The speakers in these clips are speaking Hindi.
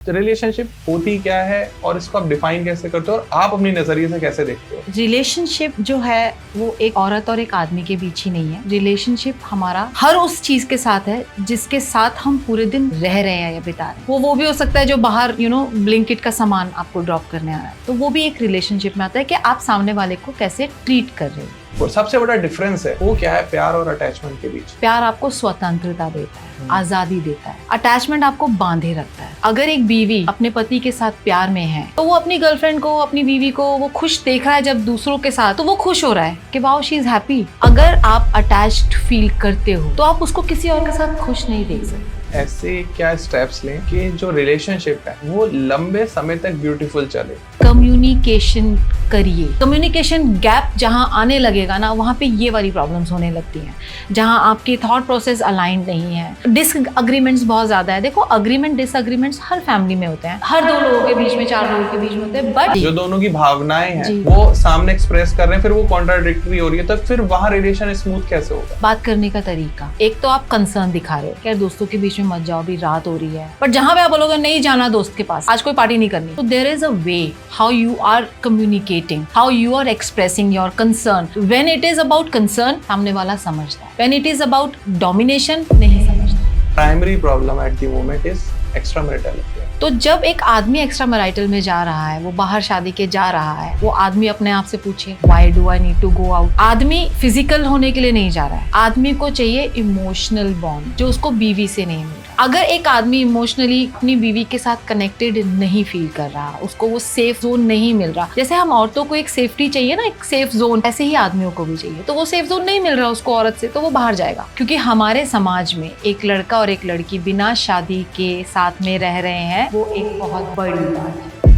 रिलेशनशिप होती क्या है और इसको आप डिफाइन कैसे करते हो और आप अपनी नजरिए से कैसे देखते हो? रिलेशनशिप जो है वो एक औरत और एक आदमी के बीच ही नहीं है। रिलेशनशिप हमारा हर उस चीज के साथ है जिसके साथ हम पूरे दिन रह रहे हैं या बिता रहे हैं। वो भी हो सकता है जो बाहर ब्लिंकिट का सामान आपको ड्रॉप करने आ रहा है, तो वो भी एक रिलेशनशिप में आता है कि आप सामने वाले को कैसे ट्रीट कर रहे हो। और सबसे बड़ा डिफरेंस है वो क्या है प्यार और अटैचमेंट के बीच? प्यार आपको स्वतंत्रता देता है, आजादी देता है। अटैचमेंट आपको बांधे रखता है। अगर एक बीवी अपने पति के साथ प्यार में है तो वो अपनी गर्लफ्रेंड को, अपनी बीवी को वो खुश देख रहा है जब दूसरों के साथ, तो वो खुश हो रहा है कि वाओ शी इज हैप्पी। अगर आप अटैच्ड फील करते हो तो आप उसको किसी और के साथ खुश नहीं देख सकते। ऐसे क्या स्टेप्स लें कि जो रिलेशनशिप है वो लंबे समय तक ब्यूटीफुल चले? कम्युनिकेशन करिए। कम्युनिकेशन गैप जहां आने लगेगा ना, वहां पे ये वाली प्रॉब्लम्स होने लगती हैं, जहां आपकी थॉट प्रोसेस अलाइंड नहीं है। डिसएग्रीमेंट्स बहुत ज्यादा है। देखो, अग्रीमेंट डिसएग्रीमेंट्स हर फैमिली में होते हैं, हर दो लोगों के बीच में, चार लोगों के बीच में होते हैं, बट जो दोनों की भावनाएं हैं वो सामने एक्सप्रेस कर रहे हैं, फिर वो कॉन्ट्राडिक्टरी हो रही है, तो फिर वहां रिलेशन स्मूथ कैसे होगा? बात करने का तरीका। एक तो आप कंसर्न दिखा रहे हो, यार दोस्तों के बीच में मत जाओ, अभी रात हो रही है, बट जहां पे आप बोलोगे नहीं जाना दोस्त के पास, आज कोई पार्टी नहीं करनी, तो there is a way how you are communicating, how you are expressing your concern. When it is about concern, सामने वाला समझता है। When it is about domination, नहीं समझता। Primary problem at the moment is extra marital affair. तो जब एक आदमी एक्स्ट्रा मैरिटल में जा रहा है, वो बाहर शादी के जा रहा है, वो आदमी अपने आप से पूछे why do I need to go out. आदमी फिजिकल होने के लिए नहीं जा रहा है, आदमी को चाहिए इमोशनल बॉन्ड जो उसको बीवी से नहीं मिल रहा। अगर एक आदमी इमोशनली अपनी बीवी के साथ कनेक्टेड नहीं फील कर रहा, उसको वो सेफ जोन नहीं मिल रहा, जैसे हम औरतों को एक सेफ्टी चाहिए ना, एक सेफ जोन, ऐसे ही आदमियों को भी चाहिए, तो वो सेफ जोन नहीं मिल रहा उसको औरत से, तो वो बाहर जाएगा। क्योंकि हमारे समाज में एक लड़का और एक लड़की बिना शादी के साथ में रह रहे हैं, वो एक बहुत बड़ी बात है।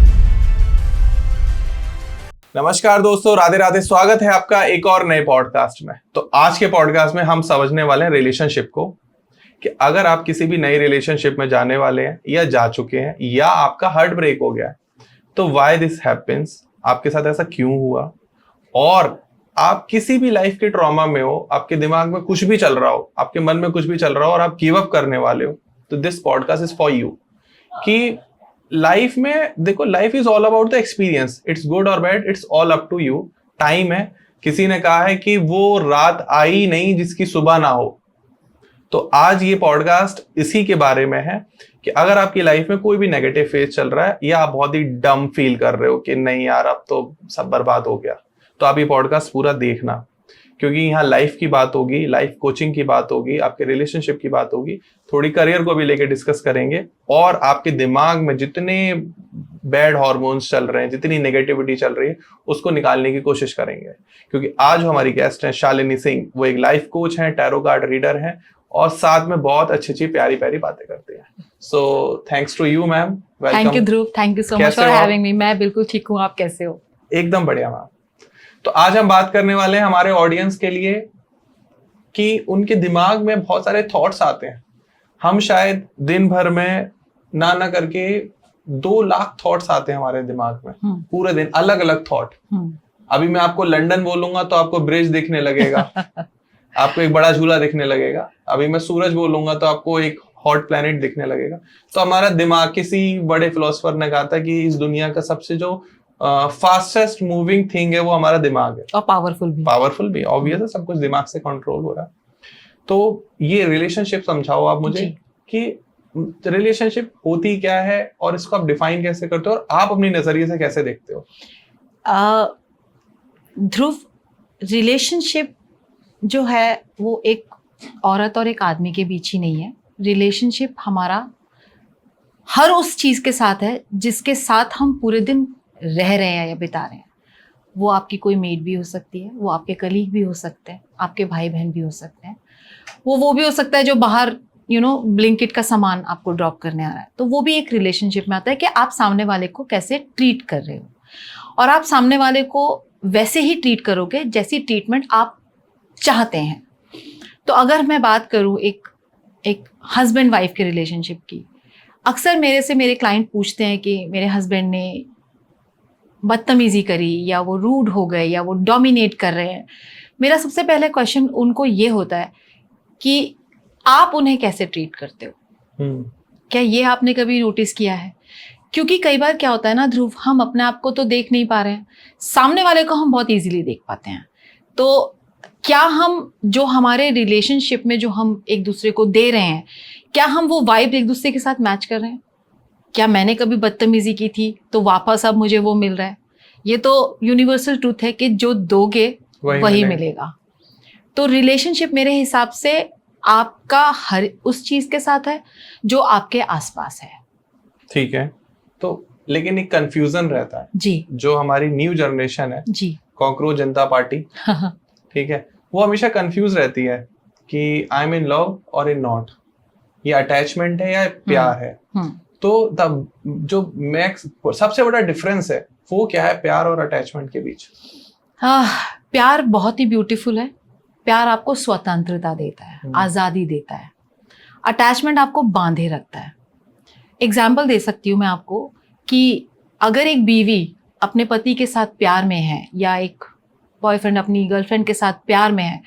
नमस्कार दोस्तों, राधे राधे। स्वागत है आपका एक और नए पॉडकास्ट में। तो आज के पॉडकास्ट में हम समझने वाले हैं रिलेशनशिप को, कि अगर आप किसी भी नई रिलेशनशिप में जाने वाले हैं या जा चुके हैं या आपका हार्ट ब्रेक हो गया है, तो व्हाई दिस हैपेंस, आपके साथ ऐसा क्यों हुआ, और आप किसी भी लाइफ के ट्रॉमा में हो, आपके दिमाग में कुछ भी चल रहा हो, आपके मन में कुछ भी चल रहा हो और आप गिव अप करने वाले हो, तो this podcast is for you. कि लाइफ में देखो, life is all about the experience, it's good और bad, it's all up to you. Time है, किसी ने कहा है कि वो रात आई नहीं जिसकी सुबह ना हो। तो आज ये पॉडकास्ट इसी के बारे में है कि अगर आपकी लाइफ में कोई भी नेगेटिव फेज चल रहा है या आप बहुत ही डम फील कर रहे हो कि नहीं यार अब तो सब बर्बाद हो गया, तो आप ये पॉडकास्ट पूरा देखना, क्योंकि यहाँ लाइफ की बात होगी, लाइफ कोचिंग की बात होगी, आपके रिलेशनशिप की बात होगी, थोड़ी करियर को भी लेके डिस्कस करेंगे, और आपके दिमाग में जितने बैड हार्मोन्स चल रहे हैं, जितनी नेगेटिविटी चल रही है, उसको निकालने की कोशिश करेंगे। क्योंकि आज हमारी गेस्ट हैं शालिनी सिंह। वो एक लाइफ कोच हैं, टैरो कार्ड रीडर हैं, और साथ में बहुत अच्छी अच्छी प्यारी प्यारी बातें करते हैं। So thanks to you ma'am. Thank you Dhruv, thank you so much for having me. मैं बिल्कुल ठीक हूँ, आप कैसे हो? एकदम बढ़िया मैम। तो आज हम बात करने वाले हैं हमारे ऑडियंस के लिए कि उनके दिमाग में बहुत सारे थॉट्स आते हैं। हम शायद दिन भर में ना करके 2 लाख थॉट्स आते हैं हमारे दिमाग में, पूरे दिन अलग अलग थॉट। अभी मैं आपको लंदन बोलूंगा तो आपको ब्रिज दिखने लगेगा, आपको एक बड़ा झूला दिखने लगेगा। अभी मैं सूरज बोलूंगा तो आपको एक हॉट प्लैनेट दिखने लगेगा। तो हमारा दिमाग, किसी बड़े फिलोसोफर ने कहा था कि इस दुनिया का सबसे जो फास्टेस्ट मूविंग थिंग है वो हमारा दिमाग है, और पावरफुल भी ऑब्वियस है, सब कुछ दिमाग से कंट्रोल हो रहा है। तो ये रिलेशनशिप समझाओ आप मुझे कि रिलेशनशिप होती क्या है और इसको आप डिफाइन कैसे करते हो और आप अपनी नजरिए से कैसे देखते हो? ध्रुव, रिलेशनशिप जो है वो एक औरत और एक आदमी के बीच ही नहीं है। रिलेशनशिप हमारा हर उस चीज के साथ है जिसके साथ हम पूरे दिन रह रहे हैं या बिता रहे हैं। वो आपकी कोई मेड भी हो सकती है, वो आपके कलीग भी हो सकते हैं, आपके भाई बहन भी हो सकते हैं, वो भी हो सकता है जो बाहर ब्लिंकिट का सामान आपको ड्रॉप करने आ रहा है, तो वो भी एक रिलेशनशिप में आता है कि आप सामने वाले को कैसे ट्रीट कर रहे हो, और आप सामने वाले को वैसे ही ट्रीट करोगे जैसी ट्रीटमेंट आप चाहते हैं। तो अगर मैं बात करूं एक हस्बैंड वाइफ के रिलेशनशिप की, अक्सर मेरे क्लाइंट पूछते हैं कि मेरे हस्बैंड ने बदतमीजी करी, या वो रूड हो गए, या वो डोमिनेट कर रहे हैं। मेरा सबसे पहला क्वेश्चन उनको ये होता है कि आप उन्हें कैसे ट्रीट करते हो? क्या ये आपने कभी नोटिस किया है क्योंकि कई बार क्या होता है ना ध्रुव, हम अपने आप को तो देख नहीं पा रहे हैं, सामने वाले को हम बहुत इजीली देख पाते हैं। तो क्या हम जो हमारे रिलेशनशिप में जो हम एक दूसरे को दे रहे हैं, क्या हम वो वाइब एक दूसरे के साथ मैच कर रहे हैं? क्या मैंने कभी बदतमीजी की थी तो वापस अब मुझे वो मिल रहा है? ये तो यूनिवर्सल ट्रूथ है कि जो दोगे वही मिलेगा। तो रिलेशनशिप मेरे हिसाब से आपका हर उस चीज के साथ है जो आपके आसपास है। ठीक है, तो लेकिन एक कंफ्यूजन रहता है जी, जो हमारी न्यू जनरेशन है, जी, कॉकरोच जनता पार्टी, ठीक है, वो हमेशा कंफ्यूज रहती है कि आई एम इन लव और इन नॉट, ये अटैचमेंट है या प्यार है। तो तब जो मैक्स सबसे बड़ा डिफरेंस है वो क्या है प्यार और अटैचमेंट के बीच? प्यार बहुत ही ब्यूटीफुल है। प्यार आपको स्वतंत्रता देता है, आजादी देता है। अटैचमेंट आपको बांधे रखता है। एग्जाम्पल दे सकती हूँ मैं आपको कि अगर एक बीवी अपने पति के साथ प्यार में है या एक बॉयफ्रेंड अपनी गर्लफ्रेंड के साथ प्यार में है,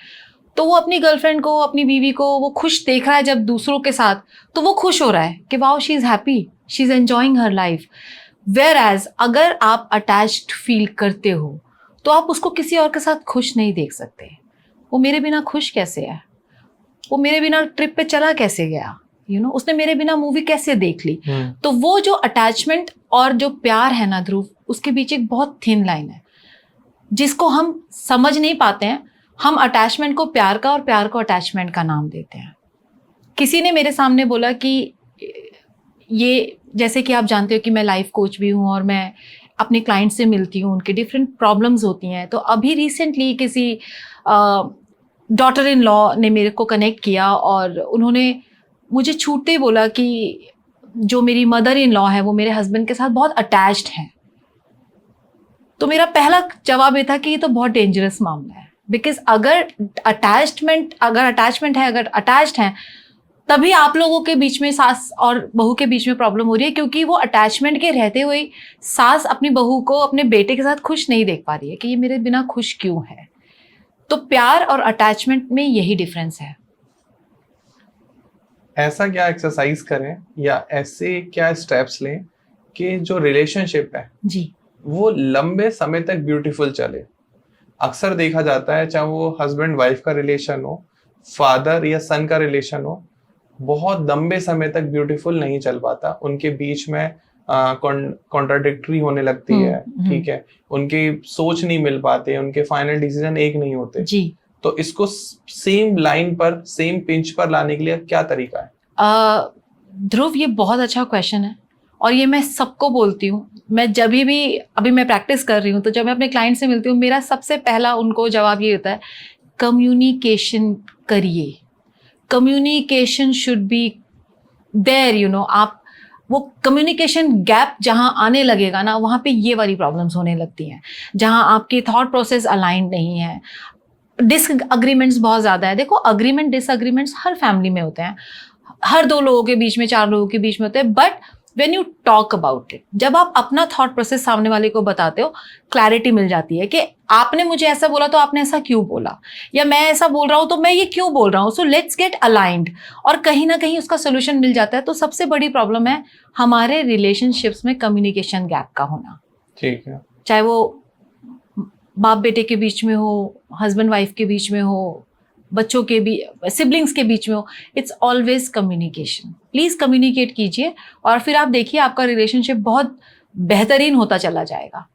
तो वो अपनी गर्लफ्रेंड को, अपनी बीवी को वो खुश देख रहा है जब दूसरों के साथ, तो वो खुश हो रहा है कि wow she is happy, she is enjoying her life. Whereas अगर आप अटैच्ड फील करते हो तो आप उसको किसी और के साथ खुश नहीं देख सकते। वो मेरे बिना खुश कैसे है, वो मेरे बिना ट्रिप पे चला कैसे गया, उसने मेरे बिना मूवी कैसे देख ली। तो वो जो अटैचमेंट और जो प्यार है ना ध्रुव, उसके बीच एक बहुत थिन लाइन है जिसको हम समझ नहीं पाते हैं। हम अटैचमेंट को प्यार का और प्यार को अटैचमेंट का नाम देते हैं। किसी ने मेरे सामने बोला कि ये, जैसे कि आप जानते हो कि मैं लाइफ कोच भी हूँ और मैं अपने क्लाइंट से मिलती हूँ, उनके डिफरेंट प्रॉब्लम्स होती हैं। तो अभी रिसेंटली किसी डॉटर इन लॉ ने मेरे को कनेक्ट किया और उन्होंने मुझे छूटते ही बोला कि जो मेरी मदर इन लॉ है वो मेरे हस्बैंड के साथ बहुत अटैच्ड हैं। तो मेरा पहला जवाब ये था कि ये तो बहुत डेंजरस मामला है, बिकॉज अगर अटैचमेंट है, अगर अटैच्ड हैं, तभी आप लोगों के बीच में, सास और बहू के बीच में प्रॉब्लम हो रही है, क्योंकि वो अटैचमेंट के रहते हुए सास अपनी बहू को अपने बेटे के साथ खुश नहीं देख पा रही है कि ये मेरे बिना खुश क्यों है। तो प्यार और अटैचमेंट में यही डिफरेंस है। ऐसा क्या एक्सरसाइज करें या ऐसे क्या स्टेप्स लें कि जो रिलेशनशिप है जी, वो लंबे समय तक ब्यूटीफुल चले? अक्सर देखा जाता है, चाहे वो हस्बैंड वाइफ का रिलेशन हो, फादर या सन का रिलेशन हो, बहुत लंबे समय तक ब्यूटीफुल नहीं चल पाता। उनके बीच में कॉन्ट्राडिक्टरी होने लगती है, ठीक है, उनकी सोच नहीं मिल पाते, उनके फाइनल डिसीजन एक नहीं होते जी। तो इसको सेम लाइन पर, सेम पिंच पर लाने के लिए क्या तरीका है? ध्रुव, ये बहुत अच्छा क्वेश्चन है और ये मैं सबको बोलती हूँ। मैं जब भी, अभी मैं प्रैक्टिस कर रही हूँ, तो जब मैं अपने क्लाइंट से मिलती हूँ, मेरा सबसे पहला उनको जवाब ये होता है, कम्युनिकेशन करिए। कम्युनिकेशन शुड बी देयर, आप वो कम्युनिकेशन गैप जहाँ आने लगेगा ना, वहाँ पे ये वाली प्रॉब्लम्स होने लगती हैं, जहाँ आपकी थॉट प्रोसेस अलाइंड नहीं है, डिसअग्रीमेंट्स बहुत ज़्यादा है। देखो, अग्रीमेंट डिसअग्रीमेंट्स हर फैमिली में होते हैं, हर 2 लोगों के बीच में, 4 लोगों के बीच में होते हैं, but when you talk about it, जब आप अपना थॉट प्रोसेस सामने वाले को बताते हो, क्लैरिटी मिल जाती है कि आपने मुझे ऐसा बोला तो आपने ऐसा क्यों बोला, या मैं ऐसा बोल रहा हूँ तो मैं ये क्यों बोल रहा हूँ। सो लेट्स गेट अलाइंड, और कहीं ना कहीं उसका सोल्यूशन मिल जाता है। तो सबसे बड़ी प्रॉब्लम है हमारे रिलेशनशिप्स में कम्युनिकेशन गैप का होना। ठीक है, चाहे वो बाप बेटे के बीच में हो, हस्बैंड वाइफ के बीच में हो, बच्चों के भी, सिबलिंग्स के बीच में हो, it's always communication. Please communicate कीजिए और फिर आप देखिए आपका रिलेशनशिप बहुत बेहतरीन होता चला जाएगा।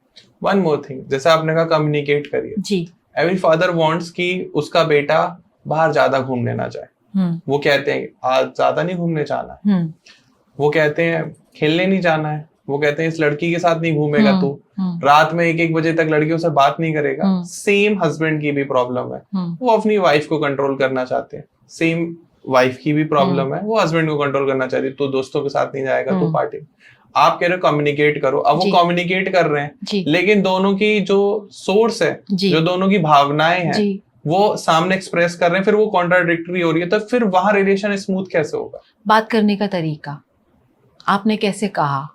वन मोर थिंग, जैसे आपने कहा कम्युनिकेट करिए जी। एवरी फादर वांट्स कि उसका बेटा बाहर ज्यादा घूमने ना जाए। वो कहते हैं आज ज्यादा नहीं घूमने जाना, वो कहते हैं खेलने नहीं जाना है, वो कहते हैं इस लड़की के साथ नहीं घूमेगा तू, रात में 1-1 बजे तक लड़कियों से बात नहीं करेगा। सेम हस्बैंड की भी प्रॉब्लम है, वो अपनी वाइफ को कंट्रोल करना चाहते हैं। सेम वाइफ की भी प्रॉब्लम है, वो हस्बैंड को कंट्रोल करना चाहती है, तो दोस्तों के साथ नहीं जाएगा तो पार्टी। आप कह रहे हो कम्युनिकेट करो, अब वो कम्युनिकेट कर रहे हैं, लेकिन दोनों की जो सोर्स है, जो दोनों की भावनाएं हैं, वो सामने एक्सप्रेस कर रहे हैं, फिर वो कॉन्ट्राडिक्टरी हो रही है, तो फिर वहां रिलेशन स्मूथ कैसे होगा? बात करने का तरीका, आपने कैसे कहा।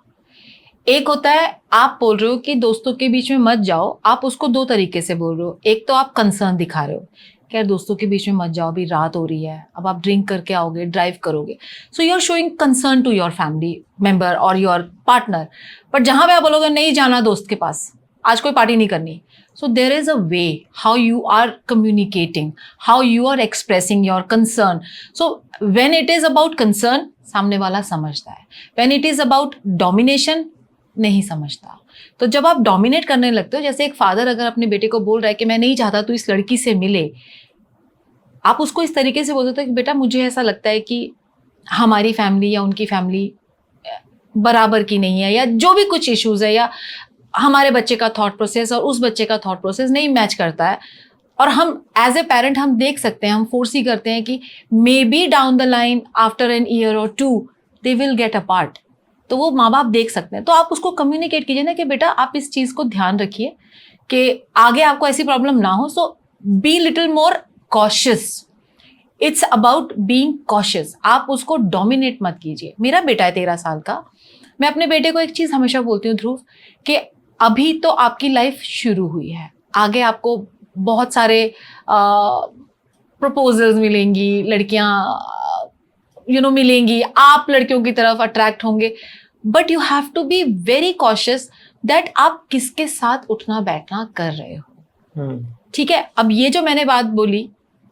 एक होता है आप बोल रहे हो कि दोस्तों के बीच में मत जाओ, आप उसको 2 तरीके से बोल रहे हो। एक तो आप कंसर्न दिखा रहे हो कि यार दोस्तों के बीच में मत जाओ, अभी रात हो रही है, अब आप ड्रिंक करके आओगे, ड्राइव करोगे, so you are showing concern to your family member और योर पार्टनर। बट जहां पे आप बोलोगे नहीं जाना दोस्त के पास, आज कोई पार्टी नहीं करनी, so there is a way how you are communicating, how you are expressing your concern. So when it is about concern, सामने वाला समझता है, when it is about domination, नहीं समझता। तो जब आप डोमिनेट करने लगते हो, जैसे एक फादर अगर अपने बेटे को बोल रहा है कि मैं नहीं चाहता तू इस लड़की से मिले, आप उसको इस तरीके से बोलते हो कि बेटा मुझे ऐसा लगता है कि हमारी फैमिली या उनकी फैमिली बराबर की नहीं है, या जो भी कुछ इश्यूज है, या हमारे बच्चे का थॉट प्रोसेस और उस बच्चे का थॉट प्रोसेस नहीं मैच करता है, और हम एज ए पेरेंट हम देख सकते हैं, हम फोर्स ही करते हैं कि may be down the line after an year और 2 दे विल गेट अपार्ट। तो वो माँ बाप देख सकते हैं, तो आप उसको कम्युनिकेट कीजिए ना कि बेटा आप इस चीज़ को ध्यान रखिए कि आगे आपको ऐसी प्रॉब्लम ना हो, so be little more cautious. It's about being cautious. आप उसको डोमिनेट मत कीजिए। मेरा बेटा है 13 साल का, मैं अपने बेटे को एक चीज़ हमेशा बोलती हूँ ध्रुव, कि अभी तो आपकी लाइफ शुरू हुई है, आगे आपको बहुत सारे प्रपोजल्स मिलेंगी, लड़कियां मिलेंगी, आप लड़कियों की तरफ अट्रैक्ट होंगे, but you have to be very cautious that आप किसके साथ उठना बैठना कर रहे हो। ठीक है, अब ये जो मैंने बात बोली,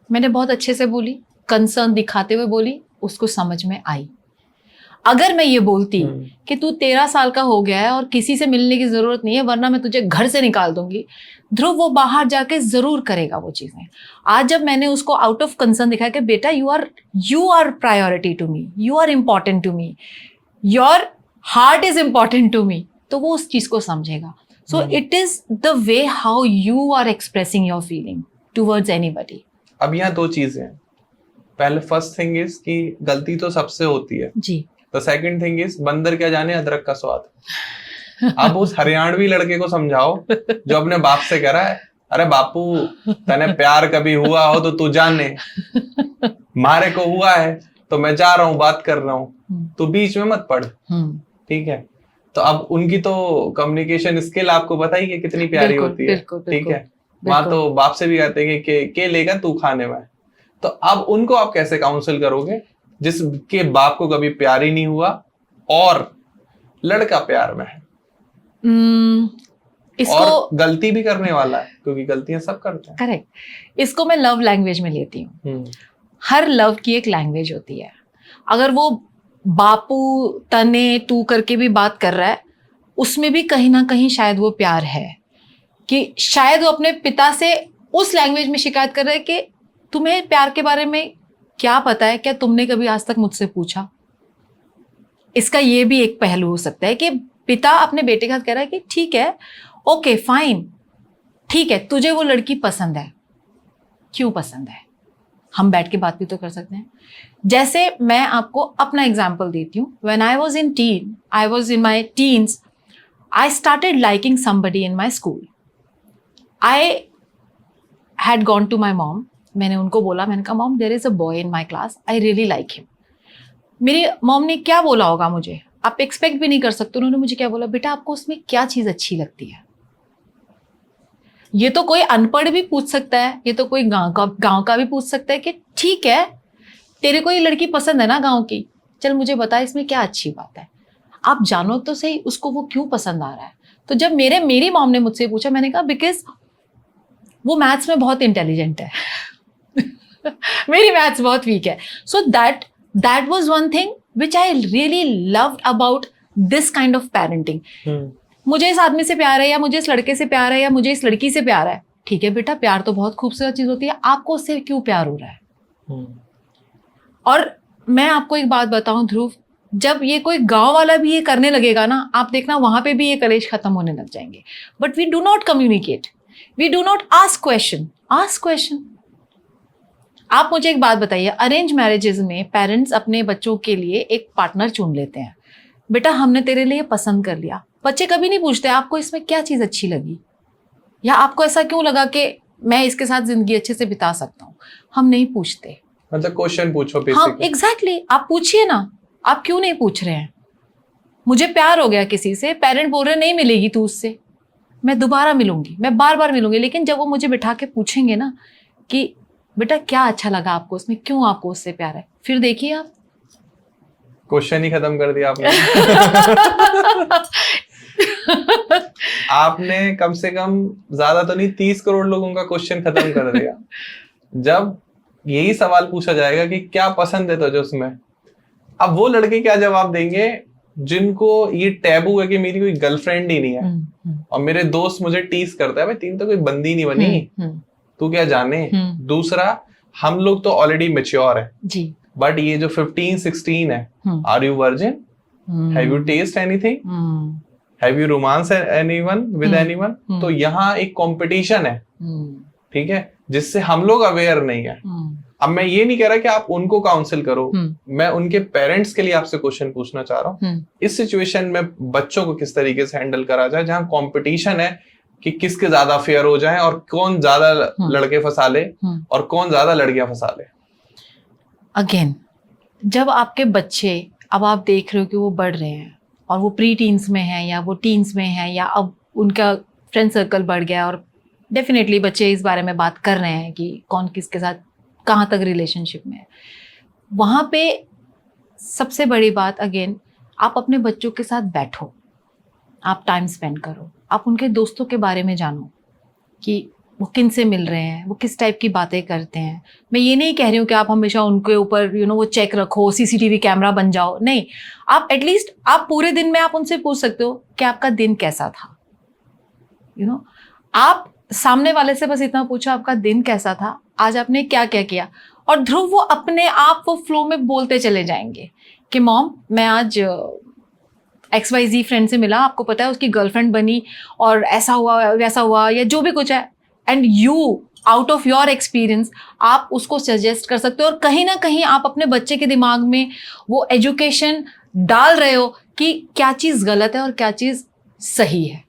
मैंने बहुत अच्छे से बोली, कंसर्न दिखाते हुए बोली, उसको समझ में आई। अगर मैं ये बोलती कि तू 13 साल का हो गया है और किसी से मिलने की जरूरत नहीं है वरना मैं तुझे घर से निकाल दूंगी, ध्रुव वो बाहर जाके जरूर करेगा वो चीजें। आज जब मैंने उसको आउट ऑफ कंसर्न दिखाया कि बेटा you are priority to me, you are important to me, your heart is important to me, तो वो उस चीज को समझेगा। So it is the way how you are expressing your feeling towards anybody. अब यहाँ 2 चीजें हैं। पहले फर्स्ट थिंग इज कि गलती तो सबसे होती है जी। तो सेकंड थिंग इज बंदर क्या जाने अदरक का स्वाद। अब उस हरियाणवी लड़के को समझाओ जो अपने बाप से कह रहा है, अरे बापू तने प्यार कभी हुआ हो तो तू जाने, मारे को हुआ है तो मैं जा रहा हूँ, बात कर रहा हूँ, तो बीच में मत पड़। ठीक है, तो अब उनकी तो कम्युनिकेशन स्किल आपको पता ही है कितनी प्यारी होती है। ठीक है, वहां तो बाप से भी कहते हैं कि के लेगा तू खाने में, तो अब उनको आप कैसे काउंसिल करोगे जिसके बाप को कभी प्यार ही नहीं हुआ और लड़का प्यार में है, इसको और गलती भी करने वाला है, क्योंकि गलतियां सब करते हैं। करेक्ट। इसको मैं लव लैंग्वेज में लेती हूँ। हर लव की एक लैंग्वेज होती है। अगर वो बापू तने तू करके भी बात कर रहा है, उसमें भी कहीं ना कहीं शायद वो प्यार है, कि शायद वो अपने पिता से उस लैंग्वेज में शिकायत कर रहा है कि तुम्हें प्यार के बारे में क्या पता है, क्या तुमने कभी आज तक मुझसे पूछा। इसका ये भी एक पहलू हो सकता है कि पिता अपने बेटे के साथ कह रहा है कि ठीक है, ओके फाइन, ठीक है, तुझे वो लड़की पसंद है, क्यों पसंद है, हम बैठ के बात भी तो कर सकते हैं। जैसे मैं आपको अपना एग्जाम्पल देती हूँ। When I was in my teens, I started liking somebody in my school. I had gone to my mom, मैंने उनको बोला, मैंने कहा mom there is a boy in my class, I really like him. मेरी मॉम ने क्या बोला होगा मुझे, आप एक्सपेक्ट भी नहीं कर सकते। उन्होंने मुझे क्या बोला, बेटा आपको उसमें क्या चीज अच्छी लगती है। ये तो कोई अनपढ़ भी पूछ सकता है, ये तो कोई गांव का भी पूछ सकता है कि ठीक है तेरे को ये लड़की पसंद है ना गांव की, चल मुझे बता इसमें क्या अच्छी बात है, आप जानो तो सही उसको वो क्यों पसंद आ रहा है। तो जब मेरी मॉम ने मुझसे पूछा, मैंने कहा बिकॉज वो मैथ्स में बहुत इंटेलिजेंट है मेरी मैथ्स बहुत वीक है। So that was one thing which I really loved about this kind of parenting. मुझे इस आदमी से प्यार है, या मुझे इस लड़के से प्यार है, या मुझे इस लड़की से प्यार है, ठीक है बेटा प्यार तो बहुत खूबसूरत चीज होती है, आपको उससे क्यों प्यार हो रहा है। और मैं आपको एक बात बताऊं ध्रुव, जब ये कोई गांव वाला भी ये करने लगेगा ना, आप देखना वहां पे भी ये कलेश खत्म होने लग जाएंगे। But we do not communicate, we do not ask question. आप मुझे एक बात बताइए, अरेंज मैरिजेस में पेरेंट्स अपने बच्चों के लिए एक पार्टनर चुन लेते हैं, बेटा हमने तेरे लिए पसंद कर लिया, बच्चे कभी नहीं पूछते आपको इसमें क्या चीज अच्छी लगी, या आपको ऐसा क्यों लगा कि मैं इसके साथ जिंदगी अच्छे से बिता सकता हूँ। हम नहीं पूछते, मतलब क्वेश्चन पूछो हाँ बेसिकली। एग्जैक्टली, आप पूछिए ना, आप क्यों नहीं पूछ रहे हैं। मुझे प्यार हो गया किसी से, पेरेंट बोल रहे नहीं मिलेगी तू उससे, मैं दोबारा मिलूंगी, मैं बार बार मिलूंगी, लेकिन जब वो मुझे बिठा के पूछेंगे ना कि बेटा क्या अच्छा लगा आपको उसमें, क्यों आपको उससे प्यार है, फिर देखिए आप। क्वेश्चन ही खत्म कर दिया आपने। आपने कम से कम ज्यादा तो नहीं 30 करोड़ लोगों का क्वेश्चन खत्म कर दिया। जब यही सवाल पूछा जाएगा कि क्या पसंद है तुझे उसमें, अब वो लड़के क्या जवाब देंगे जिनको ये टैबू है कि मेरी कोई गर्लफ्रेंड ही नहीं है और मेरे दोस्त मुझे टीज करता है, भाई तीन तो कोई बंदी नहीं बनी, तू क्या जाने। दूसरा, हम लोग तो ऑलरेडी मैच्योर है जी, बट ये जो 15-16 है, are you virgin, have you test anything, have you romance anyone with anyone. तो यहाँ एक कंपटीशन है, ठीक है, जिससे हम लोग अवेयर नहीं है। अब मैं ये नहीं कह रहा कि आप उनको काउंसिल करो, मैं उनके पेरेंट्स के लिए आपसे क्वेश्चन पूछना चाह रहा हूँ, इस सिचुएशन में बच्चों को किस तरीके से हैंडल करा जाए जहां कंपटीशन है कि किसके ज्यादा फेयर हो जाए और कौन ज्यादा लड़के फंसा ले और कौन ज्यादा लड़कियां फंसा ले। अगेन, जब आपके बच्चे, अब आप देख रहे हो कि वो बढ़ रहे हैं और वो प्री टीन्स में हैं या वो टीन्स में हैं या अब उनका फ्रेंड सर्कल बढ़ गया और डेफिनेटली बच्चे इस बारे में बात कर रहे हैं कि कौन किसके साथ कहाँ तक रिलेशनशिप में है, वहाँ पे सबसे बड़ी बात अगेन, आप अपने बच्चों के साथ बैठो, आप टाइम स्पेंड करो, आप उनके दोस्तों के बारे में जानो कि वो किन से मिल रहे हैं, वो किस टाइप की बातें करते हैं। मैं ये नहीं कह रही हूँ कि आप हमेशा उनके ऊपर वो चेक रखो, सीसीटीवी कैमरा बन जाओ, नहीं, आप एटलीस्ट आप पूरे दिन में आप उनसे पूछ सकते हो कि आपका दिन कैसा था। आप सामने वाले से बस इतना पूछो आपका दिन कैसा था, आज आपने क्या क्या किया, और ध्रुव वो अपने आप वो फ्लो में बोलते चले जाएंगे कि मॉम मैं आज XYZ फ्रेंड से मिला, आपको पता है उसकी गर्लफ्रेंड बनी और ऐसा हुआ वैसा हुआ, या जो भी कुछ है, and you out of your experience आप उसको सजेस्ट कर सकते हो और कहीं ना कहीं आप अपने बच्चे के दिमाग में वो एजुकेशन डाल रहे हो कि क्या चीज़ गलत है और क्या चीज़ सही है।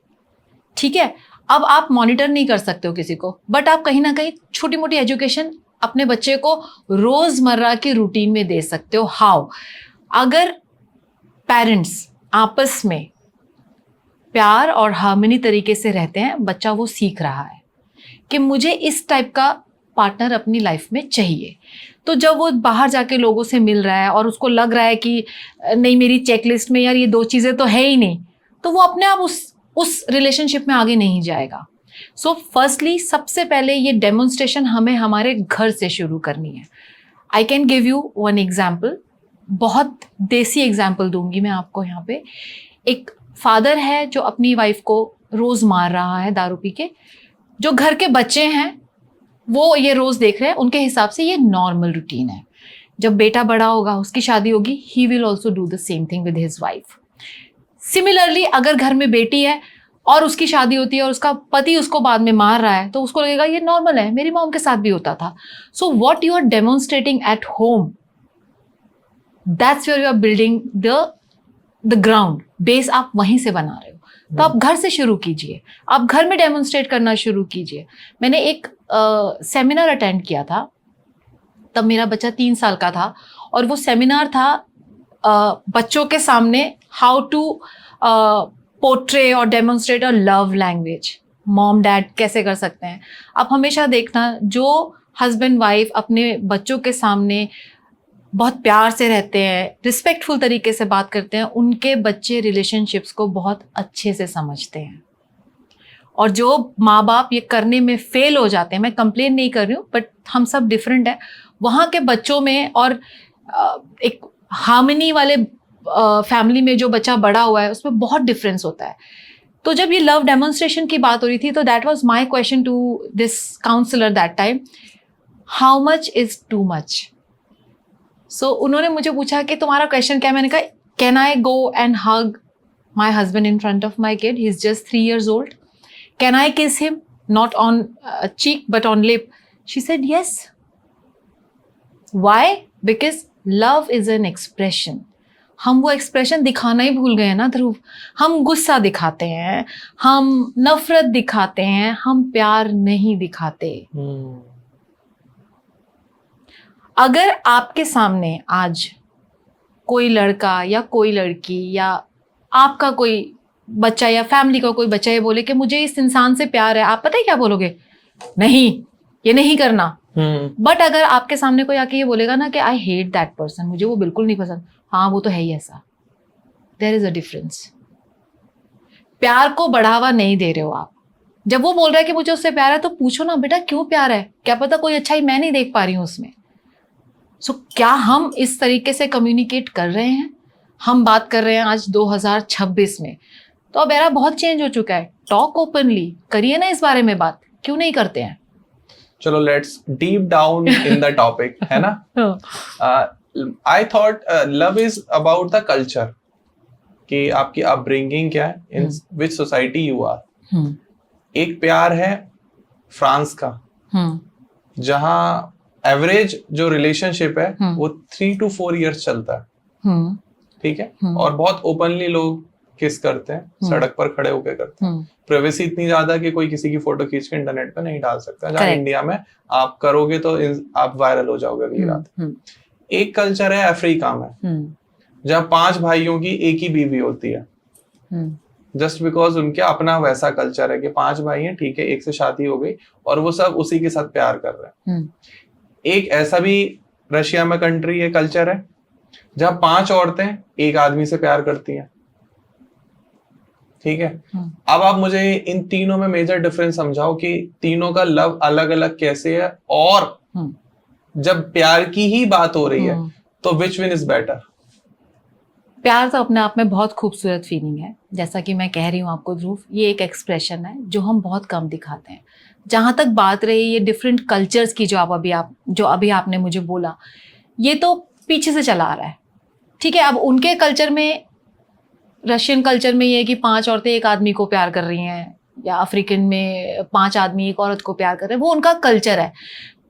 ठीक है, अब आप मॉनिटर नहीं कर सकते हो किसी को, बट आप कहीं ना कहीं छोटी मोटी एजुकेशन अपने बच्चे को रोजमर्रा की रूटीन में दे सकते हो। हाउ? अगर पेरेंट्स आपस में प्यार और हार्मनी तरीके से रहते हैं, बच्चा वो सीख रहा है कि मुझे इस टाइप का पार्टनर अपनी लाइफ में चाहिए। तो जब वो बाहर जाके लोगों से मिल रहा है और उसको लग रहा है कि नहीं मेरी चेकलिस्ट में यार ये दो चीज़ें तो है ही नहीं, तो वो अपने आप उस रिलेशनशिप में आगे नहीं जाएगा। सो फर्स्टली सबसे पहले ये डेमोन्स्ट्रेशन हमें हमारे घर से शुरू करनी है। I can give you one example, बहुत देसी एग्जाम्पल दूंगी मैं आपको यहाँ पे। एक फादर है जो अपनी वाइफ को रोज मार रहा है दारू पी के, जो घर के बच्चे हैं वो ये रोज देख रहे हैं, उनके हिसाब से ये नॉर्मल रूटीन है। जब बेटा बड़ा होगा, उसकी शादी होगी, he will also do the same thing with his wife. Similarly अगर घर में बेटी है और उसकी शादी होती है और उसका पति उसको बाद में मार रहा है, तो उसको लगेगा ये नॉर्मल है, मेरी मॉम के साथ भी होता था। So what you are demonstrating at home, that's where you are building the ground, base आप वहीं से बना रहे हो। तो आप घर से शुरू कीजिए, आप घर में डेमोन्स्ट्रेट करना शुरू कीजिए। मैंने एक सेमिनार अटेंड किया था, तब मेरा बच्चा 3 साल का था, और वो सेमिनार था बच्चों के सामने हाउ टू पोर्ट्रे और demonstrate a love language. Mom dad कैसे कर सकते हैं। आप हमेशा देखना, जो हस्बैंड वाइफ अपने बच्चों के सामने बहुत प्यार से रहते हैं, रिस्पेक्टफुल तरीके से बात करते हैं, उनके बच्चे रिलेशनशिप्स को बहुत अच्छे से समझते हैं। और जो माँ बाप ये करने में फेल हो जाते हैं, मैं कंप्लेन नहीं कर रही हूँ, बट हम सब डिफरेंट है, वहाँ के बच्चों में और एक हार्मनी वाले फैमिली में जो बच्चा बड़ा हुआ है उसमें बहुत डिफरेंस होता है। तो जब ये लव डेमोन्स्ट्रेशन की बात हो रही थी, तो that was my question to this counsellor that time, how much is too much. So उन्होंने मुझे पूछा कि तुम्हारा क्वेश्चन क्या है। मैंने कहा can I go and hug my husband in front of my kid, he is just 3 years old, can I kiss him not on cheek but on lip? She said yes. Why? Because love is an expression. हम वो एक्सप्रेशन दिखाना ही भूल गए ना ध्रुव। हम गुस्सा दिखाते हैं, हम नफरत दिखाते हैं, हम प्यार नहीं दिखाते। अगर आपके सामने आज कोई लड़का या कोई लड़की या आपका कोई बच्चा या फैमिली का कोई बच्चा ये बोले कि मुझे इस इंसान से प्यार है, आप पता है क्या बोलोगे? नहीं, ये नहीं करना। बट अगर आपके सामने कोई आके ये बोलेगा ना कि आई हेट दैट पर्सन, मुझे वो बिल्कुल नहीं पसंद, हाँ वो तो है ही ऐसा, देयर इज अ डिफरेंस। प्यार को बढ़ावा नहीं दे रहे हो आप। जब वो बोल रहा है कि मुझे उससे प्यार है तो पूछो ना बेटा क्यों प्यार है, क्या पता कोई अच्छाई मैं नहीं देख पा रही हूँ उसमें। सो क्या हम इस तरीके से कम्युनिकेट कर रहे हैं? हम बात कर रहे हैं आज 2026 में, तो अब एरा बहुत चेंज हो चुका है। टॉक ओपनली करिए ना इस बारे में बात, क्यों नहीं करते हैं? चलो let's deep down in the topic, है ना। I thought love is about the culture, कि आपकी अपब्रिंगिंग क्या है, इन विच सोसाइटी यू आर। एक प्यार है फ्रांस का, जहां एवरेज जो रिलेशनशिप है वो 3 to 4 years चलता है, ठीक है। और बहुत ओपनली लोग किस करते हैं, सड़क पर खड़े होकर करते हैं। प्राइवेसी इतनी ज्यादा कि कोई किसी की फोटो खींच के इंटरनेट पे नहीं डाल सकता, जहाँ इंडिया में आप करोगे तो आप वायरल हो जाओगे अगली रात। एक कल्चर है अफ्रीका में, जहाँ 5 भाइयों की एक ही बीवी होती है, जस्ट बिकॉज उनके अपना वैसा कल्चर है कि 5 भाई हैं, ठीक है, एक से शादी हो गई और वो सब उसी के साथ प्यार कर रहे हैं। एक ऐसा भी रशिया में कंट्री है, कल्चर है, जहाँ 5 औरतें एक आदमी से प्यार करती हैं, ठीक है। अब आप मुझे इन तीनों में मेजर डिफरेंस समझाओ कि तीनों का लव अलग अलग कैसे है, और जब प्यार की ही बात हो रही है तो विच वन इज बेटर? प्यार तो अपने आप में बहुत खूबसूरत फीलिंग है, जैसा कि मैं कह रही हूँ आपको ध्रुव, ये एक एक्सप्रेशन है जो हम बहुत कम दिखाते हैं। जहाँ तक बात रही ये डिफरेंट कल्चर्स की, जो अभी आपने मुझे बोला, ये तो पीछे से चला आ रहा है, ठीक है। अब उनके कल्चर में, रशियन कल्चर में ये है कि 5 औरतें एक आदमी को प्यार कर रही हैं, या अफ्रीकन में 5 आदमी एक औरत को प्यार कर रहे हैं, वो उनका कल्चर है।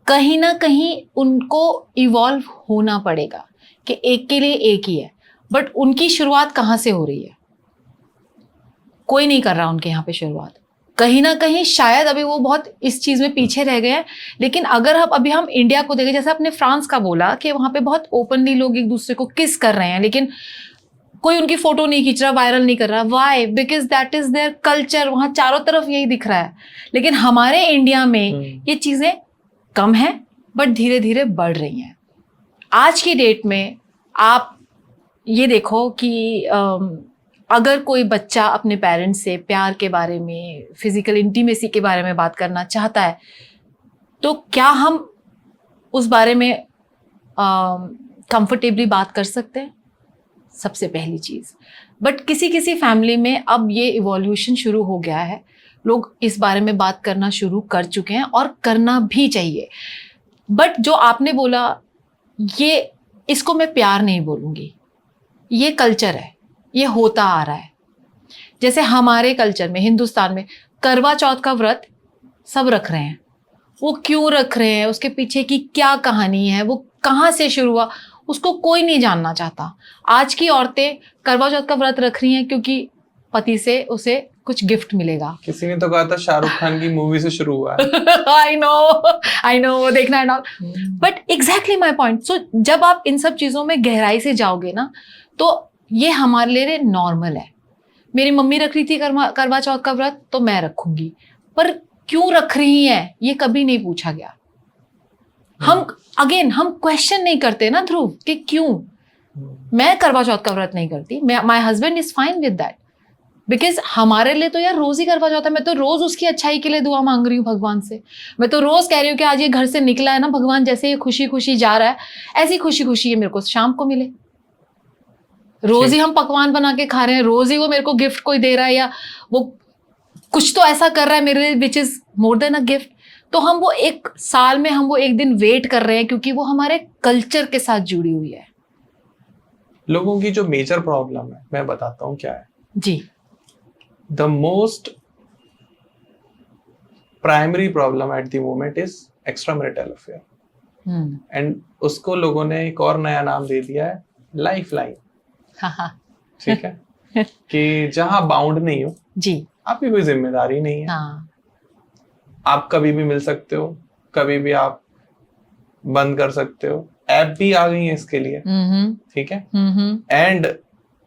कहीं ना कहीं उनको इवॉल्व होना पड़ेगा कि एक के लिए एक ही है, बट उनकी शुरुआत कहाँ से हो रही है? कोई नहीं कर रहा उनके यहाँ पे शुरुआत। कहीं ना कहीं शायद अभी वो बहुत इस चीज में पीछे रह गए हैं। लेकिन अगर हम इंडिया को देखें, जैसे आपने फ्रांस का बोला कि वहां पे बहुत ओपनली लोग एक दूसरे को किस कर रहे हैं, लेकिन कोई उनकी फोटो नहीं खींच रहा, वायरल नहीं कर रहा। Why? Because that is their culture, वहां चारों तरफ यही दिख रहा है। लेकिन हमारे इंडिया में ये चीजें कम है, बट धीरे धीरे बढ़ रही हैं। आज की डेट में आप ये देखो कि अगर कोई बच्चा अपने पेरेंट्स से प्यार के बारे में, फिजिकल इंटीमेसी के बारे में बात करना चाहता है, तो क्या हम उस बारे में कंफर्टेबली बात कर सकते हैं? सबसे पहली चीज। बट किसी किसी फैमिली में अब ये इवोल्यूशन शुरू हो गया है, लोग इस बारे में बात करना शुरू कर चुके हैं, और करना भी चाहिए। बट जो आपने बोला, ये इसको मैं प्यार नहीं बोलूंगी, ये कल्चर है, ये होता आ रहा है। जैसे हमारे कल्चर में, हिंदुस्तान में, करवा चौथ का व्रत सब रख रहे हैं। वो क्यों रख रहे हैं, उसके पीछे की क्या कहानी है, वो कहाँ से शुरू हुआ, उसको कोई नहीं जानना चाहता। आज की औरतें करवा चौथ का व्रत रख रही हैं क्योंकि पति से उसे कुछ गिफ्ट मिलेगा। किसी ने तो कहा था शाहरुख खान की मूवी से शुरू हुआ है। आई नो वो देखना है ना, बट एग्जैक्टली माई पॉइंट। सो जब आप इन सब चीजों में गहराई से जाओगे ना, तो ये हमारे लिए नॉर्मल है। मेरी मम्मी रख रही थी करवा चौथ का व्रत, तो मैं रखूंगी। पर क्यों रख रही हैं, ये कभी नहीं पूछा गया। हम क्वेश्चन नहीं करते ना ध्रुव कि क्यों। मैं करवा चौथ का व्रत नहीं करती, my husband is fine with that, because हमारे लिए तो यार रोज ही करवा चौथ है। मैं तो रोज उसकी अच्छाई के लिए दुआ मांग रही हूँ भगवान से। मैं तो रोज कह रही हूँ कि आज ये घर से निकला है ना भगवान, जैसे ये खुशी खुशी जा रहा है, ऐसी खुशी खुशी ये मेरे को शाम को मिले। रोज ही हम पकवान बना के खा रहे हैं, रोज ही वो मेरे को गिफ्ट कोई दे रहा है, या वो कुछ तो ऐसा कर रहा है मेरे लिए which is more than a gift. तो हम वो एक साल में हम वो एक दिन वेट कर रहे हैं, क्योंकि वो हमारे कल्चर के साथ जुड़ी हुई है। लोगों की जो मेजर प्रॉब्लम है, मैं बताता हूँ क्या है जी। The most primary problem at the moment is extra marital affair, and उसको लोगों ने एक और नया नाम दे दिया है, लाइफ लाइन। ठीक है कि जहां बाउंड नहीं हो जी, आपकी कोई जिम्मेदारी नहीं है। हाँ। आप कभी भी मिल सकते हो, कभी भी आप बंद कर सकते हो। ऐप भी आ गई है इसके लिए, ठीक है। And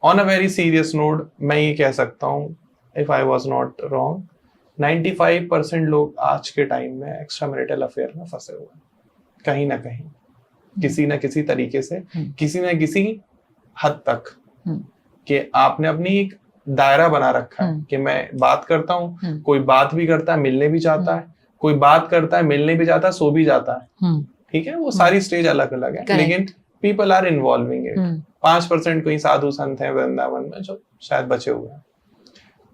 on a very serious note, मैं ये कह सकता हूँ, if I was not wrong, 95% लोग आज के टाइम में एक्स्ट्रा मैरिटल अफेयर में फंसे हुए हैं, कहीं ना कहीं, किसी ना किसी तरीके से, किसी ना किसी हद तक, कि आपने अपनी एक दायरा बना रखा है कि मैं बात करता हूँ, कोई बात भी करता है, मिलने भी चाहता है, कोई बात करता है, मिलने भी जाता है, सो भी जाता है, ठीक है, वो सारी स्टेज अलग अलग है, लेकिन पीपल आर इन्वॉल्विंग इट। 5% कोई साधु संत है वृंदावन में जो शायद बचे हुए हैं।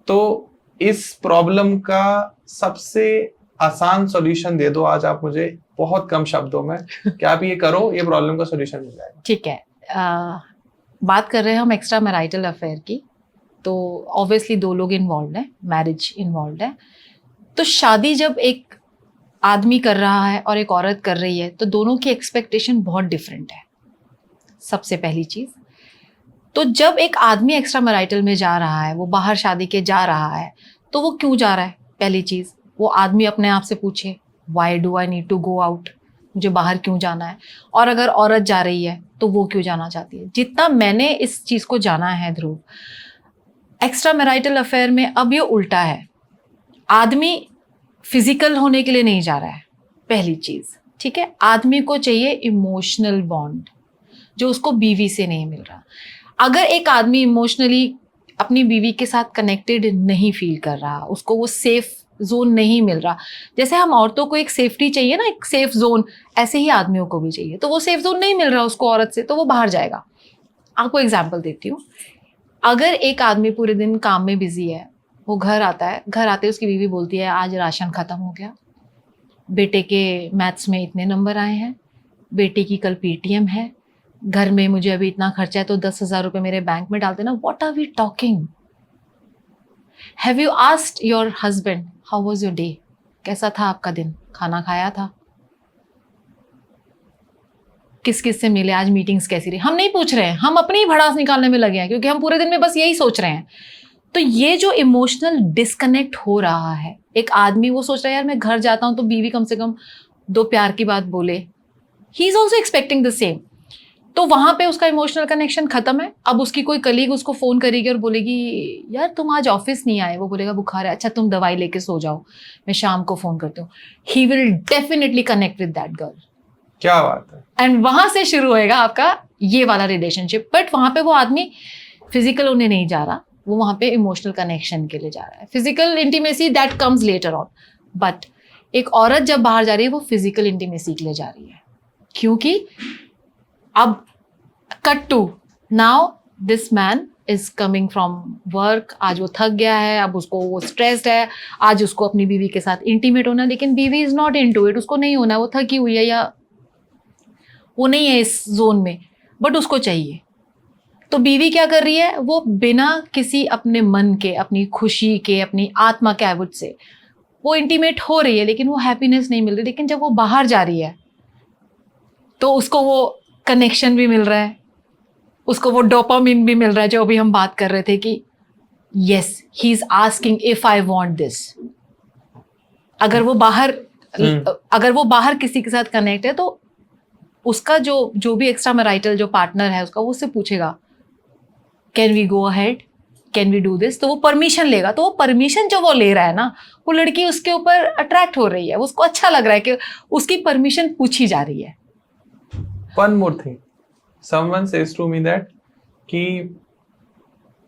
तो इस प्रॉब्लम का सबसे आसान सॉल्यूशन दे दो आज आप मुझे, बहुत कम शब्दों में, कि आप ये करो, ये प्रॉब्लम का सॉल्यूशन मिल जाएगा। ठीक है, बात कर रहे हैं हम एक्स्ट्रा मैरिटल अफेयर की, तो ऑब्वियसली 2 लोग इन्वॉल्व है, मैरिज इन्वॉल्व है। तो शादी जब एक आदमी कर रहा है और एक औरत कर रही है, तो दोनों की एक्सपेक्टेशन बहुत डिफरेंट है, सबसे पहली चीज। तो जब एक आदमी एक्स्ट्रा मैरिटल में जा रहा है, वो बाहर शादी के जा रहा है, तो वो क्यों जा रहा है? पहली चीज वो आदमी अपने आप से पूछे, why do I need to go out, मुझे बाहर क्यों जाना है? और अगर औरत जा रही है तो वो क्यों जाना चाहती है? जितना मैंने इस चीज को जाना है ध्रुव, एक्स्ट्रा मैरिटल अफेयर में अब ये उल्टा है, आदमी फिजिकल होने के लिए नहीं जा रहा है, पहली चीज, ठीक है। आदमी को चाहिए इमोशनल बॉन्ड, जो उसको बीवी से नहीं मिल रहा। अगर एक आदमी इमोशनली अपनी बीवी के साथ कनेक्टेड नहीं फील कर रहा, उसको वो सेफ जोन नहीं मिल रहा, जैसे हम औरतों को एक सेफ्टी चाहिए ना, एक सेफ जोन, ऐसे ही आदमियों को भी चाहिए। तो वो सेफ जोन नहीं मिल रहा उसको औरत से, तो वो बाहर जाएगा। आपको एग्जाम्पल देती हूँ, अगर एक आदमी पूरे दिन काम में बिजी है, वो घर आता है, घर आते उसकी बीवी बोलती है आज राशन खत्म हो गया, बेटे के मैथ्स में इतने नंबर आए हैं, बेटे की कल पीटीएम है, घर में मुझे अभी इतना खर्चा है तो 10,000 रुपये मेरे बैंक में डाल देना। What are we talking? Have you asked your husband how was your day, कैसा था आपका दिन, खाना खाया था, किस किस से मिले, आज मीटिंग्स कैसी रही? हम नहीं पूछ रहे हैं, हम अपनी ही भड़ास निकालने में लगे हैं, क्योंकि हम पूरे दिन में बस यही सोच रहे हैं। तो ये जो इमोशनल डिस्कनेक्ट हो रहा है, एक आदमी वो सोच रहा है यार मैं घर जाता हूं तो बीवी कम से कम 2 प्यार की बात बोले, he is also expecting the same. तो वहां पे उसका इमोशनल कनेक्शन खत्म है। अब उसकी कोई कलीग उसको फोन करेगी और बोलेगी यार तुम आज ऑफिस नहीं आए, वो बोलेगा बुखार है, अच्छा तुम दवाई लेके सो जाओ, मैं शाम को फोन करती हूँ। He will definitely connect with that girl. क्या बात है। एंड वहां से शुरू होएगा आपका ये वाला रिलेशनशिप। बट वहां पे वो आदमी फिजिकल होने नहीं जा रहा, वो वहां पे इमोशनल कनेक्शन के लिए जा रहा है। Physical intimacy that comes later on, but एक औरत जब बाहर जा रही है वो फिजिकल इंटीमेसी के लिए जा रही है, क्योंकि अब cut to now this man is coming from work, आज वो थक गया है, अब उसको वो स्ट्रेस्ड है, आज उसको अपनी बीवी के साथ इंटीमेट होना, लेकिन बीवी इज नॉट इनटू इट, उसको नहीं होना, वो थकी हुई है या वो नहीं है इस जोन में, बट उसको चाहिए। तो बीवी क्या कर रही है, वो बिना किसी अपने मन के, अपनी खुशी के, अपनी आत्मा के आबुद से वो इंटीमेट हो रही है, लेकिन वो हैप्पीनेस नहीं मिल रही। लेकिन जब वो बाहर जा रही है तो उसको वो कनेक्शन भी मिल रहा है, उसको वो डोपामिन भी मिल रहा है, जो अभी हम बात कर रहे थे कि yes he is asking if I want this. अगर वो बाहर किसी के साथ कनेक्ट है तो उसका जो भी एक्स्ट्रा मैरिटल जो पार्टनर है उसका, वो उससे पूछेगा can we go ahead, can we do this, तो वो परमिशन लेगा। तो वो परमिशन जो वो ले रहा है ना, वो लड़की उसके ऊपर अट्रैक्ट हो रही है, उसको अच्छा लग रहा है कि उसकी परमिशन पूछी जा रही है। One more thing, someone says to me that कि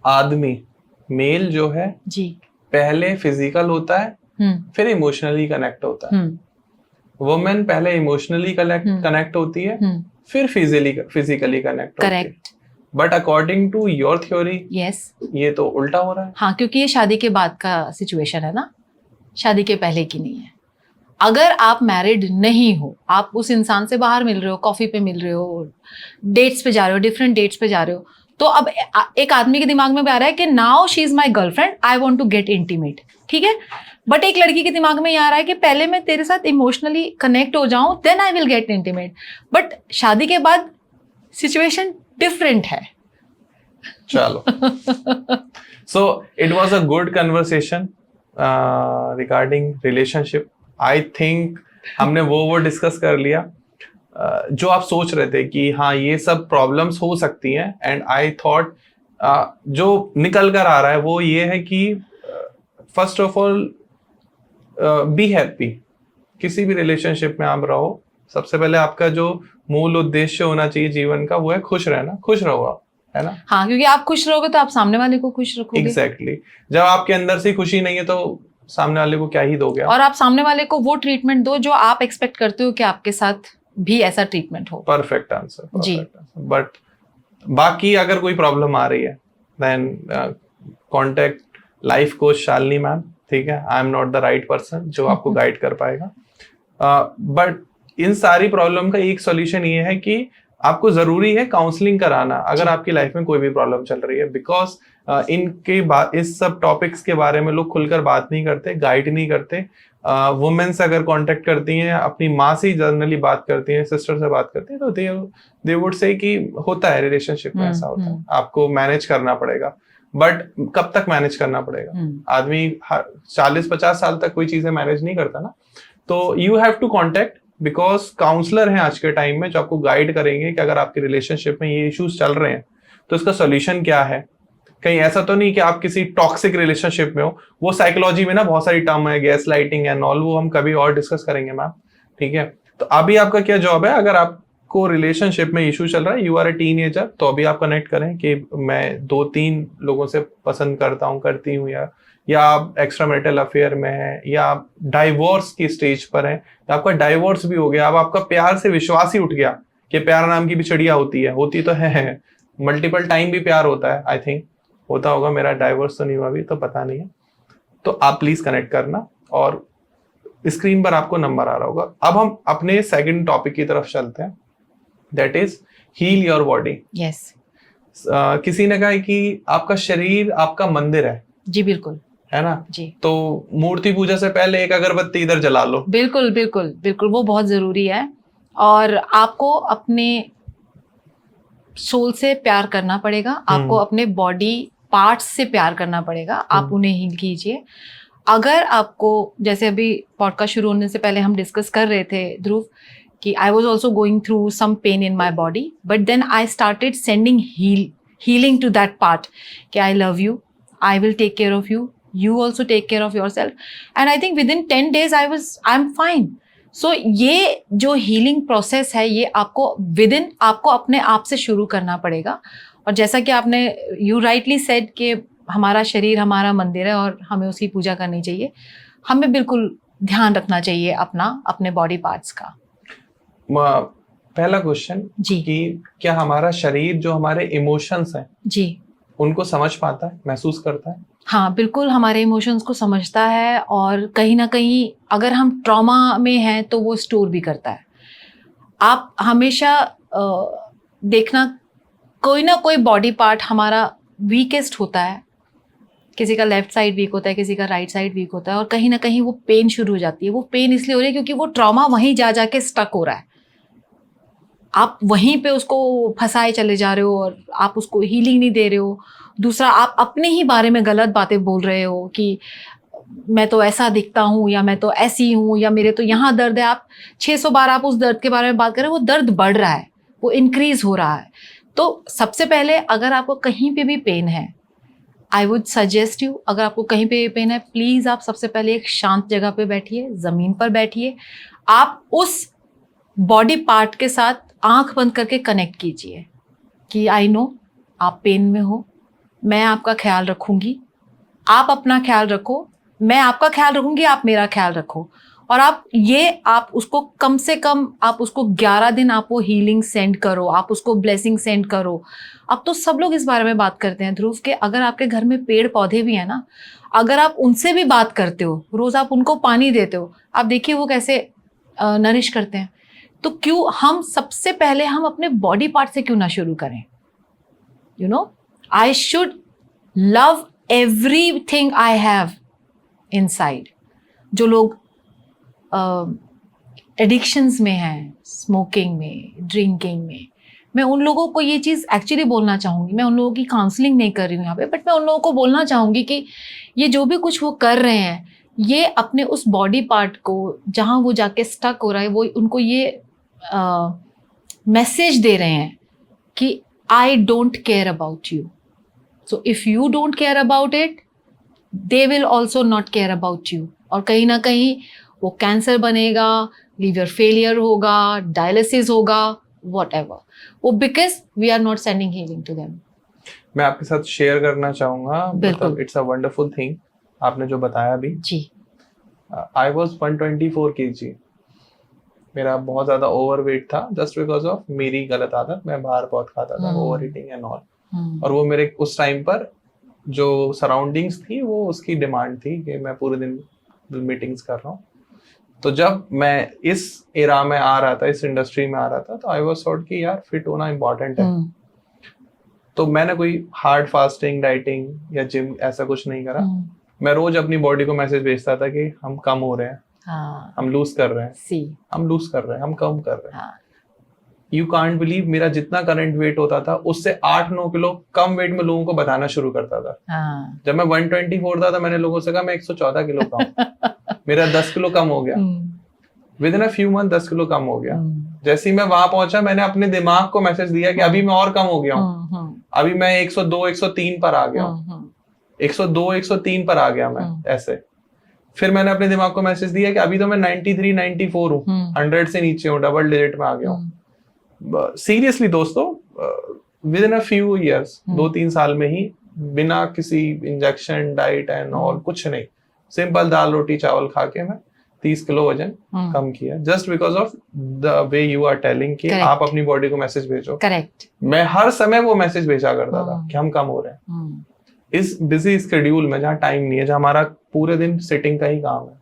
आदमी मेल जो है जी पहले फिजिकल होता है फिर इमोशनली कनेक्ट होता है, वुमेन पहले इमोशनली कनेक्ट होती है फिर फिजिकली कनेक्ट होती है। But according to your theory yes ये तो उल्टा हो रहा है। हाँ, क्योंकि ये शादी के बाद का सिचुएशन है ना, शादी के पहले की नहीं है। अगर आप मैरिड नहीं हो, आप उस इंसान से बाहर मिल रहे हो, कॉफी पे मिल रहे हो, डेट्स पे जा रहे हो, डिफरेंट डेट्स पे जा रहे हो, तो अब एक आदमी के दिमाग में भी आ रहा है कि now she is my girlfriend, I want to get intimate, ठीक है। बट एक लड़की के दिमाग में ये आ रहा है कि पहले मैं तेरे साथ इमोशनली कनेक्ट हो जाऊं, then I will get intimate. But शादी के बाद सिचुएशन डिफरेंट है। चलो, so it was a good conversation regarding relationship. I think हमने वो डिस्कस कर लिया जो आप सोच रहे थे कि हाँ ये सब प्रॉब्लम्स हो सकती हैं। एंड आई थॉट जो निकल कर आ रहा है वो ये है कि first of all be happy. किसी भी रिलेशनशिप में आप रहो, सबसे पहले आपका जो मूल उद्देश्य होना चाहिए जीवन का वो है खुश रहना। खुश रहो आप, है ना? हाँ, क्योंकि आप खुश रहोगे तो आप सामने वाले को खुश रखोगे। एग्जैक्टली जब आपके अंदर से खुशी नहीं है तो सामने वाले को क्या ही दोगे आप? और आप सामने वाले को वो ट्रीटमेंट दो जो आप एक्सपेक्ट करते हो कि आपके साथ भी ऐसा ट्रीटमेंट हो। Perfect answer, ji. बट बाकी अगर कोई प्रॉब्लम आ रही है then contact life coach Shalini ma'am, ठीक है? I am not the right person जो आपको गाइड कर पाएगा, बट इन सारी प्रॉब्लम का एक सॉल्यूशन ये है कि आपको जरूरी है काउंसलिंग कराना अगर आपकी लाइफ में कोई भी प्रॉब्लम चल रही है, बिकॉज इस सब टॉपिक्स के बारे में लोग खुलकर बात नहीं करते, गाइड नहीं करते। वुमेन्स अगर कांटेक्ट करती हैं, अपनी माँ से जनरली बात करती हैं, सिस्टर से बात करती हैं, तो दे वुड से कि होता है रिलेशनशिप में ऐसा होता है, आपको मैनेज करना पड़ेगा। बट कब तक मैनेज करना पड़ेगा? आदमी 40-50 साल तक कोई चीजें मैनेज नहीं करता ना। तो you have to contact, because counsellor हैं आज के टाइम में जो आपको गाइड करेंगे कि अगर आपकी रिलेशनशिप में ये इश्यूज चल रहे हैं तो इसका सोल्यूशन क्या है। कहीं ऐसा तो नहीं कि आप किसी टॉक्सिक रिलेशनशिप में हो। वो साइकोलॉजी में ना बहुत सारी टर्म है, गैस लाइटिंग एंड ऑल, वो हम कभी और डिस्कस करेंगे मैम, ठीक है? तो अभी आपका क्या जॉब है, अगर आपको रिलेशनशिप में इशू चल रहा है, यू आर अ टीनेजर, तो अभी आप कनेक्ट करें कि मैं 2-3 लोगों से पसंद करता हूँ, करती हूँ, या आप एक्स्ट्रा मैरिटल अफेयर में है, या आप डाइवोर्स की स्टेज पर हैं, आपका डाइवोर्स भी हो गया, अब आपका प्यार से विश्वास ही उठ गया कि प्यार नाम की भी चिड़िया होती तो है, मल्टीपल टाइम भी प्यार होता है, आई थिंक होता होगा, मेरा डाइवोर्स तो नहीं हुआ अभी तो पता नहीं है। तो आप प्लीज कनेक्ट करना, और स्क्रीन पर आपको नंबर आ रहा होगा। अब हम अपने सेकंड टॉपिक की तरफ चलते हैं, that is heal your body. Yes. किसी ने कहा है कि आपका शरीर आपका मंदिर है। जी बिल्कुल, है ना जी। तो मूर्ति पूजा से पहले एक अगरबत्ती इधर जला लो। बिल्कुल बिल्कुल बिल्कुल, वो बहुत जरूरी है। और आपको अपने सोल से प्यार करना पड़ेगा, आपको अपने बॉडी पार्ट्स से प्यार करना पड़ेगा, आप उन्हें हील कीजिए। अगर आपको, जैसे अभी पॉडकास्ट शुरू होने से पहले हम डिस्कस कर रहे थे ध्रुव कि I was also going through some pain in my body, but then I started sending healing to that part कि I love you, I will take care of you, you also take care of yourself, and I think within 10 days I'm fine. So ये जो हीलिंग प्रोसेस है ये आपको आपको अपने आप से शुरू करना पड़ेगा। और जैसा कि आपने यू राइटली सेड कि हमारा शरीर हमारा मंदिर है और हमें उसकी पूजा करनी चाहिए। हमें बिल्कुल ध्यान रखना चाहिए अपने बॉडी पार्ट्स का। पहला क्वेश्चन जी कि क्या हमारा शरीर जो हमारे इमोशंस हैं जी उनको समझ पाता है, महसूस करता है? हाँ बिल्कुल, हमारे इमोशंस को समझता है, और कहीं ना कहीं अगर हम ट्रॉमा में हैं तो वो स्टोर भी करता है। आप हमेशा देखना, कोई ना कोई बॉडी पार्ट हमारा वीकेस्ट होता है। किसी का लेफ्ट साइड वीक होता है, किसी का राइट साइड वीक होता है, और कहीं ना कहीं वो पेन शुरू हो जाती है। वो पेन इसलिए हो रही है क्योंकि वो ट्रॉमा वहीं जा जाके स्टक हो रहा है। आप वहीं पे उसको फंसाए चले जा रहे हो और आप उसको हीलिंग नहीं दे रहे हो। दूसरा, आप अपने ही बारे में गलत बातें बोल रहे हो कि मैं तो ऐसा दिखता हूँ, या मैं तो ऐसी हूँ, या मेरे तो यहाँ दर्द है। आप 600 बार आप उस दर्द के बारे में बात कर रहे हो, वो दर्द बढ़ रहा है, वो इंक्रीज हो रहा है। तो सबसे पहले अगर आपको कहीं पे भी पेन है, आई वुड सजेस्ट यू, अगर आपको कहीं पे भी पेन है, प्लीज़ आप सबसे पहले एक शांत जगह पे बैठिए, ज़मीन पर बैठिए। आप उस बॉडी पार्ट के साथ आंख बंद करके कनेक्ट कीजिए कि आई नो आप पेन में हो, मैं आपका ख्याल रखूंगी, आप अपना ख्याल रखो, मैं आपका ख्याल रखूंगी, आप मेरा ख्याल रखो। और आप उसको कम से कम आप उसको 11 दिन आप वो हीलिंग सेंड करो, आप उसको ब्लेसिंग सेंड करो। अब तो सब लोग इस बारे में बात करते हैं ध्रुव के, अगर आपके घर में पेड़ पौधे भी हैं ना, अगर आप उनसे भी बात करते हो, रोज आप उनको पानी देते हो, आप देखिए वो कैसे नरिश करते हैं। तो क्यों हम सबसे पहले हम अपने बॉडी पार्ट से क्यों ना शुरू करें? You know, I should love everything I have inside. जो लोग एडिक्शंस में हैं, स्मोकिंग में, ड्रिंकिंग में, मैं उन लोगों को ये चीज़ एक्चुअली बोलना चाहूँगी। मैं उन लोगों की काउंसलिंग नहीं कर रही हूँ यहाँ पे, बट मैं उन लोगों को बोलना चाहूँगी कि ये जो भी कुछ वो कर रहे हैं, ये अपने उस बॉडी पार्ट को जहाँ वो जाके स्टक हो रहा है, वो उनको ये मैसेज दे रहे हैं कि I don't care about you. So if you don't care about it, they will also not care about you. और कहीं ना कहीं वो कैंसर बनेगा, लीवर फेलियर होगा, डायलिसिस होगा, व्हाटएवर, वो because we are not sending healing to them. मैं आपके साथ शेयर करना चाहूंगा, बिल्कुल। मतलब इट्स अ वंडरफुल थिंग आपने जो बताया अभी। जी। I was 124 kg। मेरा बहुत ज्यादा ओवरवेट था जस्ट बिकॉज ऑफ मेरी गलत आदत, मैं बाहर बहुत खाता था, ओवर ईटिंग एंड ऑल। और वो मेरे उस टाइम पर जो सराउंडिंग्स थी वो उसकी डिमांड थी कि मैं पूरे दिन मीटिंग्स कर रहा हूँ। तो जब मैं इस एरा में आ रहा था, इस इंडस्ट्री में आ रहा था, तो आई वाज थॉट कि यार फिट होना इम्पोर्टेंट है। तो मैंने कोई हार्ड फास्टिंग, डाइटिंग या जिम ऐसा कुछ नहीं करा। मैं रोज अपनी बॉडी को मैसेज भेजता था कि हम कम हो रहे हैं, हम लूज कर रहे हैं, हम लूज कर रहे हैं, हम कम कर रहे हैं। यू कांट बिलीव, मेरा जितना करंट वेट होता था उससे 8-9 किलो कम वेट में लोगों को बताना शुरू करता था। जब मैं 124 था मैंने लोगों से कहा मैं 114 किलो का हूँ। मेरा 10 किलो कम हो गया, within a few month 10 kilo कम हो गया। जैसे ही मैं वहां पहुंचा मैंने अपने दिमाग को मैसेज दिया कि अभी मैं और कम हो गया हूँ, अभी मैं 102-103 पर आ गया हूँ, 102-103 पर आ गया मैं ऐसे। फिर मैंने अपने दिमाग को मैसेज दिया कि अभी तो मैं 93-94 हूँ, 100 से नीचे हूँ, डबल डिजिट में आ गया हूँ। सीरियसली दोस्तों, with in a few years, 2-3 साल में ही, बिना किसी इंजेक्शन, डाइट एंड ऑल, कुछ नहीं, सिंपल दाल रोटी चावल खा के मैं 30 किलो वजन कम किया, just because of the way you are telling कि आप अपनी बॉडी को मैसेज भेजो। करेक्ट। मैं हर समय वो मैसेज भेजा करता था कि हम कम हो रहे हैं। इस बिजी स्केड्यूल में जहाँ टाइम नहीं है, जहाँ हमारा पूरे दिन सिटिंग का ही काम है,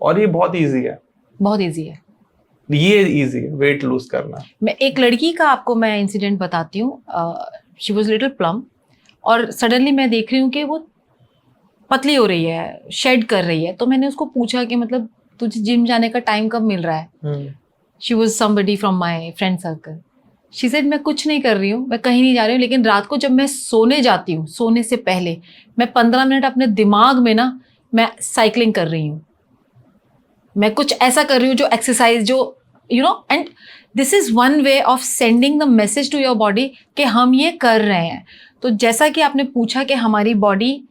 और ये बहुत इजी है, बहुत इजी है, ये इजी है वेट लूज करना। मैं एक लड़की का आपको मैं इंसिडेंट बताती हूँ। शी वाज लिटिल प्लम, और सडनली मैं देख रही हूँ कि वो पतली हो रही है, शेड कर रही है। तो मैंने उसको पूछा कि मतलब तुझे जिम जाने का टाइम कब मिल रहा है? She was somebody from my friend circle. She said मैं कुछ नहीं कर रही हूँ, मैं कहीं नहीं जा रही हूँ, लेकिन रात को जब मैं सोने जाती हूँ, सोने से पहले मैं 15 मिनट अपने दिमाग में ना मैं साइकिलिंग कर रही हूँ, मैं कुछ ऐसा कर रही हूँ जो एक्सरसाइज, जो you know, and this is one way of sending the message to your body कि हम ये कर रहे हैं। तो जैसा कि आपने पूछा कि हमारी बॉडी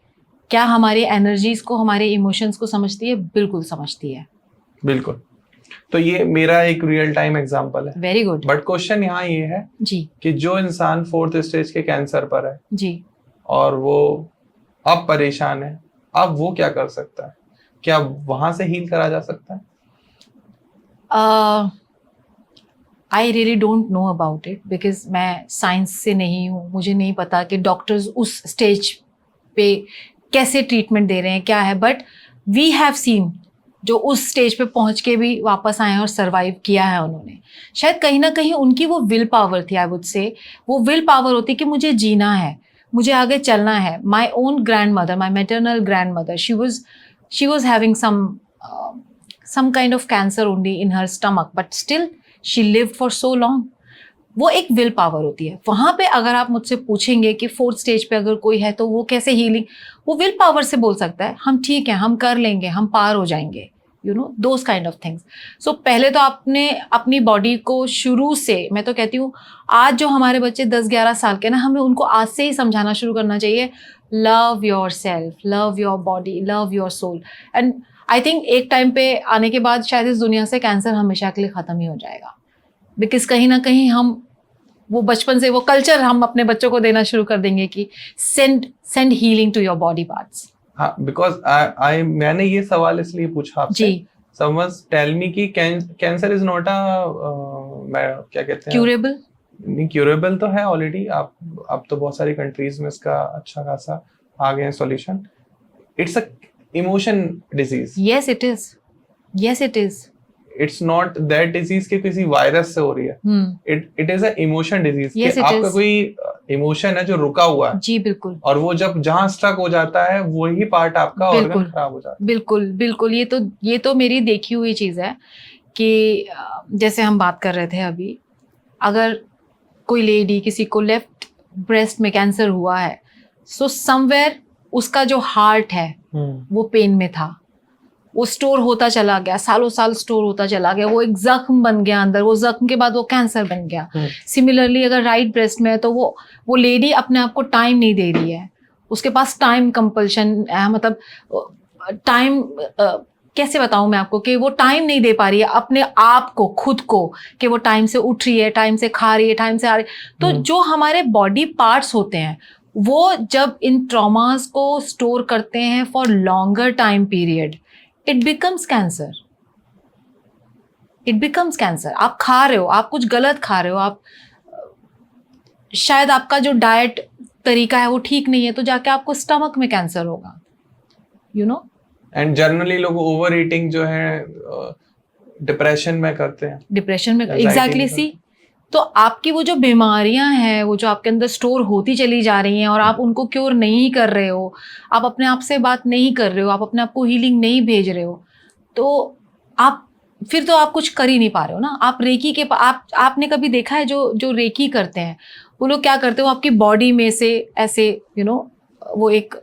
क्या हमारी एनर्जीज को, हमारे इमोशंस को समझती है, बिल्कुल समझती है, बिल्कुल। तो ये मेरा एक रियल टाइम एग्जांपल है। Very good. बट क्वेश्चन यहाँ ये है जी कि जो इंसान 4th स्टेज के कैंसर पर है जी, और वो अब परेशान है, अब वो क्या कर सकता है? क्या वहां से हील करा जा सकता है? I really don't know about it, because मैं साइंस से नहीं हूँ, मुझे नहीं पता कि डॉक्टर्स उस स्टेज पे कैसे ट्रीटमेंट दे रहे हैं, क्या है। बट वी हैव सीन जो उस स्टेज पे पहुंच के भी वापस आए हैं और सरवाइव किया है उन्होंने। शायद कहीं ना कहीं उनकी वो विल पावर थी, आई वुड से वो विल पावर होती कि मुझे जीना है, मुझे आगे चलना है। My own grand mother, my maternal grand mother, she was having some kind of cancer only in her stomach, but still she lived for so long. वो एक विल पावर होती है। वहां पे अगर आप मुझसे पूछेंगे कि 4th स्टेज पे अगर कोई है तो वो कैसे हीलिंग, वो विल पावर से बोल सकता है हम ठीक है, हम कर लेंगे, हम पार हो जाएंगे, you know, those kind of things. So पहले तो आपने अपनी बॉडी को शुरू से, मैं तो कहती हूँ आज जो हमारे बच्चे 10-11 साल के ना, हमें उनको आज से ही समझाना शुरू करना चाहिए, love yourself, love your body, love your soul. And I think एक टाइम पे आने के बाद शायद इस दुनिया से कैंसर हमेशा के लिए ख़त्म ही हो जाएगा, बिकॉज कहीं ना कहीं हम वो बचपन से वो कल्चर हम अपने बच्चों को देना शुरू कर देंगे कि send healing to your body parts. हाँ, बिकॉज आई मैंने ये सवाल इसलिए पूछा आपसे, समवन टेल मी कि कैंसर इज नॉट अ क्या कहते हैं, क्यूरेबल। नहीं, क्यूरेबल तो है ऑलरेडी, आप तो बहुत सारी कंट्रीज में इसका अच्छा खासा आ गए हैं solution. It's a emotion disease. Yes it is, yes it is. It's not that disease कि किसी वायरस से हो रही है, it is a emotion disease कि आपका कोई इमोशन है जो रुका हुआ है। जी बिल्कुल। और वो जब जहां स्ट्रक हो जाता है वही पार्ट आपका ऑर्गन खराब हो जाता है। बिल्कुल बिल्कुल, ये तो मेरी देखी हुई चीज है कि जैसे हम बात कर रहे थे अभी, अगर कोई लेडी, किसी को लेफ्ट ब्रेस्ट में कैंसर हुआ है, सो समवेयर उसका जो हार्ट है वो पेन में था, वो स्टोर होता चला गया, सालों साल स्टोर होता चला गया, वो एक जख्म बन गया अंदर, वो जख्म के बाद वो कैंसर बन गया। सिमिलरली अगर राइट ब्रेस्ट में है तो वो लेडी अपने आप को टाइम नहीं दे रही है, उसके पास टाइम कंपल्शन है, मतलब टाइम कैसे बताऊं मैं आपको कि वो टाइम नहीं दे पा रही है अपने आप को, खुद को, कि वो टाइम से उठ रही है, टाइम से खा रही है, टाइम से आ रही है। तो जो हमारे बॉडी पार्ट्स होते हैं वो जब इन ट्रॉमास को स्टोर करते हैं for longer time period, it becomes cancer. It becomes cancer. आप खा रहे हो, आप कुछ गलत खा रहे हो, आप शायद आपका जो डाइट तरीका है वो ठीक नहीं है, तो जाके आपको स्टमक में कैंसर होगा, यू नो। एंड जनरली लोग ओवर ईटिंग जो है डिप्रेशन में करते हैं, डिप्रेशन में, Anxiety एग्जैक्टली में सी। तो आपकी वो जो बीमारियां हैं वो जो आपके अंदर स्टोर होती चली जा रही हैं और आप उनको क्योर नहीं कर रहे हो, आप अपने आप से बात नहीं कर रहे हो, आप अपने आप को हीलिंग नहीं भेज रहे हो, तो आप फिर तो आप कुछ कर ही नहीं पा रहे हो ना। आप रेकी के आपने कभी देखा है जो जो रेकी करते हैं वो लोग क्या करते हो, आपकी बॉडी में से ऐसे यू नो वो एक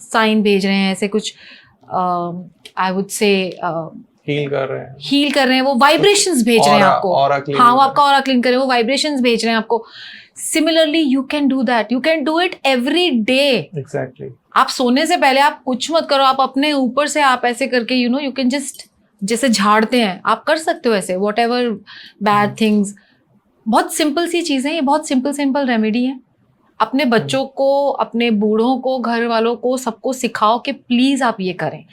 साइन भेज रहे हैं, ऐसे कुछ आई वुड से हील कर रहे हैं, हील कर रहे हैं, वो वाइब्रेशंस भेज रहे हैं आपको। हाँ, वो आपका ऑरा क्लीन कर रहे हैं, वो वाइब्रेशंस भेज रहे हैं आपको। Similarly you can do that, you can do it every day. Exactly. आप सोने से पहले आप कुछ मत करो, आप अपने ऊपर से आप ऐसे करके you know you can just, जैसे झाड़ते हैं आप कर सकते हो ऐसे, वॉट एवर बैड थिंग्स। बहुत सिंपल सी चीजें, ये बहुत सिंपल रेमेडी है। अपने बच्चों को, अपने बूढ़ों को, घर वालों को, सबको सिखाओ कि प्लीज आप ये करें।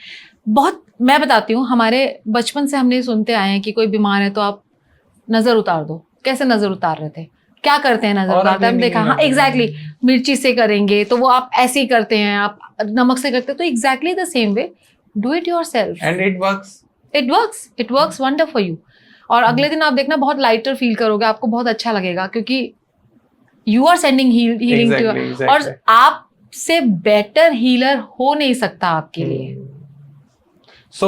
बहुत, मैं बताती हूँ, हमारे बचपन से हमने सुनते आए हैं कि कोई बीमार है तो आप नजर उतार दो। कैसे नजर उतार रहे थे, क्या करते हैं नजर उतारते हैं, हम देखा। हाँ एग्जैक्टली, मिर्ची से करेंगे तो वो आप ऐसे ही करते हैं, आप नमक से करते हैं, तो exactly the same way do it yourself and it works. It works wonder for you. और अगले दिन आप देखना बहुत लाइटर फील करोगे, आपको बहुत अच्छा लगेगा, क्योंकि you are sending healing to, और आपसे बेटर हीलर हो नहीं सकता आपके लिए। सो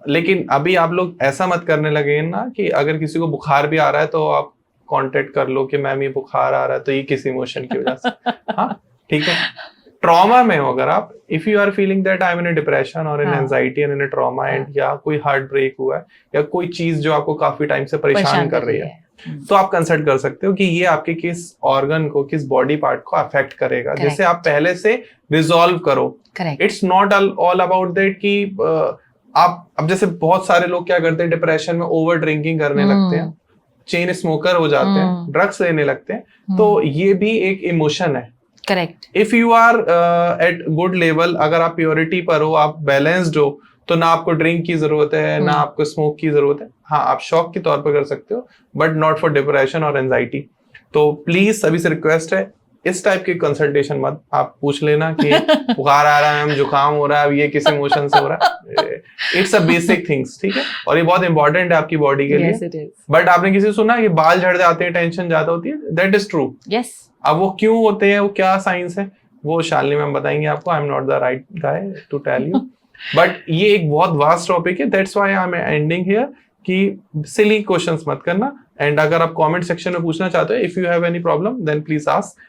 लेकिन अभी आप लोग ऐसा मत करने लगे ना कि अगर किसी को बुखार भी आ रहा है तो आप कांटेक्ट कर लो कि मैम ये बुखार आ रहा है तो ये किस इमोशन की वजह से। हाँ ठीक है, ट्रॉमा में हो अगर आप, if you are feeling that I am in depression और in anxiety and in trauma and या कोई हार्ट ब्रेक हुआ है या कोई चीज जो आपको काफी टाइम से परेशान कर रही है, तो आप कंसल्ट कर सकते हो कि ये आपके किस ऑर्गन को, किस बॉडी पार्ट को अफेक्ट करेगा, जिसे आप पहले से रिजॉल्व करो। It's not all about that कि आप, अब जैसे बहुत सारे लोग क्या करते हैं डिप्रेशन में, ओवर ड्रिंकिंग करने लगते हैं, चेन स्मोकर हो जाते हैं, ड्रग्स लेने लगते हैं, तो ये भी एक इमोशन है। Correct. If you are at good level, अगर आप प्योरिटी पर हो, आप बैलेंस्ड हो, तो ना आपको ड्रिंक की जरूरत है ना आपको स्मोक की जरूरत है। हाँ आप शौक के तौर पर कर सकते हो, बट नॉट फॉर डिप्रेशन और एंजाइटी। तो प्लीज सभी से रिक्वेस्ट है, इस टाइप की कंसल्टेशन मत, आप पूछ लेना कि बुखार आ रहा है, जुकाम हो रहा है, ये किस इमोशन से हो रहा है। इट्स अ बेसिक थिंग्स, ठीक है, और ये बहुत इंपॉर्टेंट है आपकी बॉडी के लिए। बट आपने किसी सुना कि बाल झड़ जाते हैं, टेंशन ज्यादा होती है, दैट इज ट्रू। यस। अब वो क्यों होते हैं, वो क्या साइंस है, वो शालिनी मैम बताएंगे आपको। I am not the right guy to tell you, but ये एक बहुत वास्ट टॉपिक है, that's why I am ending here कि सिली क्वेश्चंस मत करना। एंड अगर आप कमेंट सेक्शन में पूछना चाहते हो, if you have any problem then please ask,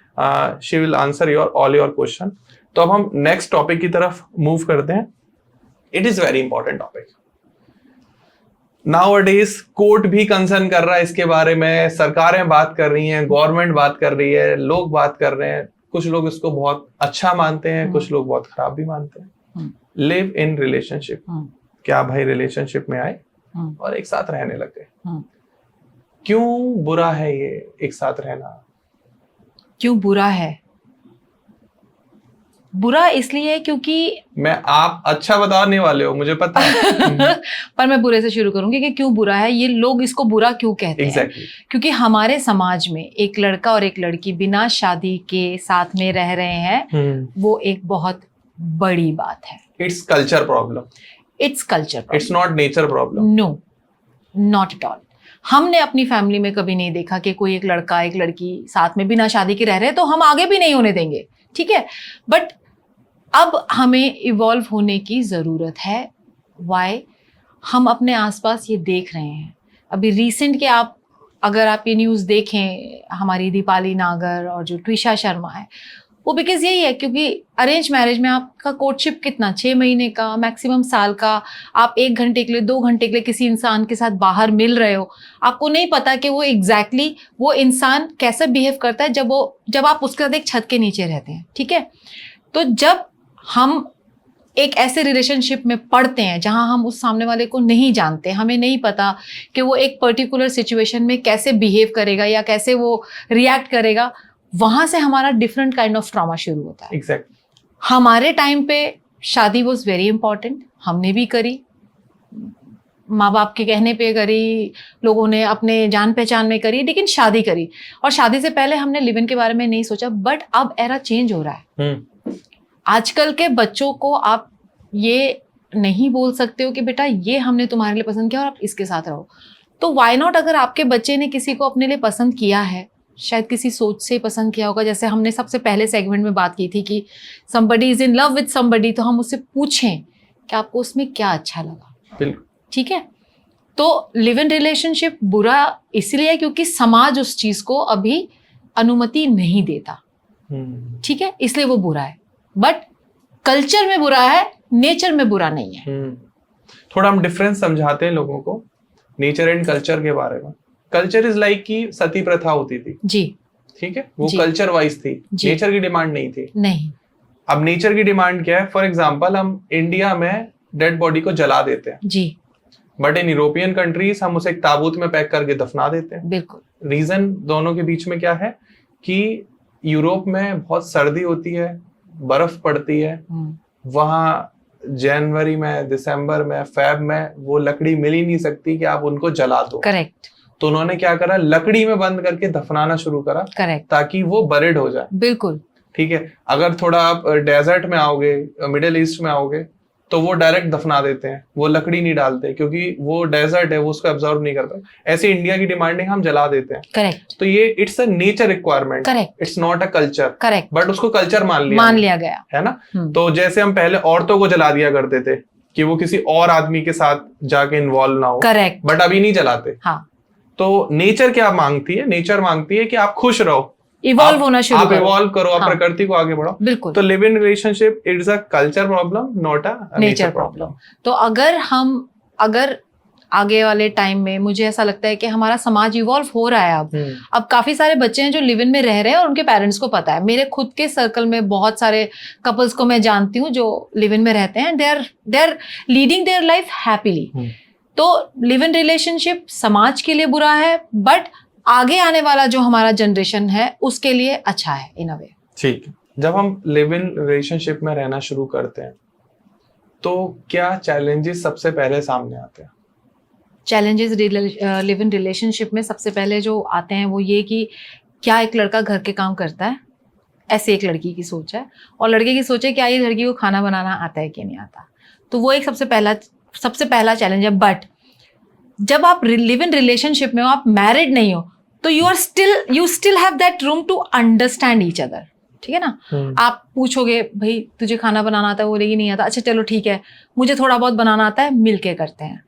she will answer all your question. तो अब हम नेक्स्ट टॉपिक की तरफ मूव करते हैं। It is very important topic. Nowadays court भी कंसर्न कर रहा है इसके बारे में, सरकारें बात कर रही हैं, गवर्नमेंट बात कर रही है, लोग बात कर रहे हैं, कुछ लोग इसको बहुत अच्छा मानते हैं, कुछ लोग बहुत खराब भी मानते हैं। लिव इन रिलेशनशिप, क्या भाई रिलेशनशिप में आए और एक साथ रहने लग गए, क्यों बुरा है ये एक साथ रहना? क्यों बुरा है? बुरा इसलिए है क्योंकि आप अच्छा बताने वाले हो, मुझे पता है। पर मैं बुरे से शुरू करूंगी कि क्यों बुरा है, ये लोग इसको बुरा क्यों कहते हैं। क्योंकि हमारे समाज में एक लड़का और एक लड़की बिना शादी के साथ में रह रहे हैं, वो एक बहुत बड़ी बात है। It's culture problem. It's culture problem, it's not nature problem. No, not at all. हमने अपनी फैमिली में कभी नहीं देखा कि कोई एक लड़का एक लड़की साथ में बिना शादी के रह रहे हैं, तो हम आगे भी नहीं होने देंगे, ठीक है। बट अब हमें इवॉल्व होने की जरूरत है। वाई? हम अपने आसपास ये देख रहे हैं। अभी रिसेंट के अगर आप ये न्यूज़ देखें, हमारी दीपाली नागर और जो ट्विशा शर्मा है, वो बिकॉज यही है, क्योंकि अरेंज मैरिज में आपका कोर्टशिप कितना, 6 महीने का, मैक्सिमम साल का। आप 1 घंटे के लिए, 2 घंटे के लिए किसी इंसान के साथ बाहर मिल रहे हो, आपको नहीं पता कि वो एग्जैक्टली वो इंसान कैसे बिहेव करता है जब आप उसके साथ एक छत के नीचे रहते हैं, ठीक है। तो जब हम एक ऐसे रिलेशनशिप में पड़ते हैं जहां हम उस सामने वाले को नहीं जानते, हमें नहीं पता कि वो एक पर्टिकुलर सिचुएशन में कैसे बिहेव करेगा या कैसे वो रिएक्ट करेगा, वहां से हमारा डिफरेंट काइंड ऑफ ट्रॉमा शुरू होता है। एग्जैक्ट। हमारे टाइम पे शादी वॉज वेरी इंपॉर्टेंट, हमने भी करी, माँ बाप के कहने पे करी, लोगों ने अपने जान पहचान में करी, लेकिन शादी करी। और शादी से पहले हमने लिव इन के बारे में नहीं सोचा। बट अब एरा चेंज हो रहा है। आजकल के बच्चों को आप ये नहीं बोल सकते हो कि बेटा ये हमने तुम्हारे लिए पसंद किया और आप इसके साथ रहो। तो व्हाई नॉट, अगर आपके बच्चे ने किसी को अपने लिए पसंद किया है, शायद किसी सोच से पसंद किया होगा, जैसे हमने सबसे पहले सेगमेंट में बात की थी कि somebody is in love with somebody, तो हम उससे पूछें कि आपको उसमें क्या अच्छा लगा। ठीक है, तो लिव इन रिलेशनशिप बुरा इसलिए है क्योंकि समाज उस चीज को अभी अनुमति नहीं देता। ठीक है, इसलिए वो बुरा है। बट कल्चर में बुरा है, नेचर में बुरा नहीं है। थोड़ा हम डिफरेंस समझाते हैं लोगों को नेचर एंड कल्चर के बारे में। कल्चर इज लाइक कि सती प्रथा होती थी जी, ठीक है, वो कल्चर वाइज थी, नेचर की डिमांड नहीं थी। नहीं, अब नेचर की डिमांड क्या है? फॉर एग्जाम्पल हम इंडिया में डेड बॉडी को जला देते हैं जी, बट इन यूरोपियन कंट्रीज हम उसे एक ताबूत में पैक करके दफना देते हैं। बिल्कुल। रीजन दोनों के बीच में क्या है कि यूरोप में बहुत सर्दी होती है, बर्फ पड़ती है, वहां जनवरी में, दिसंबर में, फेब में वो लकड़ी मिल ही नहीं सकती कि आप उनको जला दो। करेक्ट। तो उन्होंने क्या करा, लकड़ी में बंद करके दफनाना शुरू करा। करेक्ट। ताकि वो बरिड हो जाए। बिल्कुल। ठीक है, अगर थोड़ा आप डेजर्ट में आओगे, मिडिल ईस्ट में आओगे, तो वो डायरेक्ट दफना देते हैं, वो लकड़ी नहीं डालते क्योंकि वो डेजर्ट है, वो उसको एब्जॉर्ब नहीं करता। ऐसे इंडिया की डिमांडिंग हम जला देते हैं। करेक्ट। तो ये it's a nature requirement, correct, it's not a culture. Correct. But उसको कल्चर मान लिया गया है ना। तो जैसे हम पहले औरतों को जला दिया करते थे कि वो किसी और आदमी के साथ जाके इन्वॉल्व ना हो। करेक्ट। बट अभी नहीं जलाते। हाँ। तो नेचर क्या मांगती है? नेचर मांगती है कि आप खुश रहो, इवॉल्व होना शुरू करो, आप इवॉल्व करो, आप प्रकृति को आगे बढ़ाओ। बिल्कुल। तो live in relationship it's a culture problem, not a nature problem. तो अगर आगे वाले टाइम में, मुझे ऐसा लगता है कि हमारा समाज इवॉल्व हो रहा है। अब काफी सारे बच्चे हैं जो लिव इन में रह रहे हैं और उनके पेरेंट्स को पता है। मेरे खुद के सर्कल में बहुत सारे कपल्स को मैं जानती हूँ जो लिव इन में रहते हैं, they are leading their life happily. तो लिव इन रिलेशनशिप समाज के लिए बुरा है, बट आगे आने वाला जो हमारा जनरेशन है उसके लिए अच्छा है इन अ वे। ठीक है, जब हम लिव इन रिलेशनशिप में रहना शुरू करते हैं तो क्या चैलेंजेस सबसे पहले सामने आते हैं? चैलेंजेस लिव इन रिलेशनशिप में सबसे पहले जो आते हैं वो ये कि क्या एक लड़का घर के काम करता है, ऐसे एक लड़की की सोच है, और लड़के की सोच है क्या ये लड़की को खाना बनाना आता है कि नहीं आता। तो वो एक सबसे पहला चैलेंज है। बट जब आप लिव इन रिलेशनशिप में हो, आप मैरिड नहीं हो, तो you still have that room to understand each other. ठीक है ना। आप पूछोगे भाई तुझे खाना बनाना आता है, बोलेगी नहीं आता, अच्छा चलो ठीक है मुझे थोड़ा बहुत बनाना आता है, मिलके करते हैं।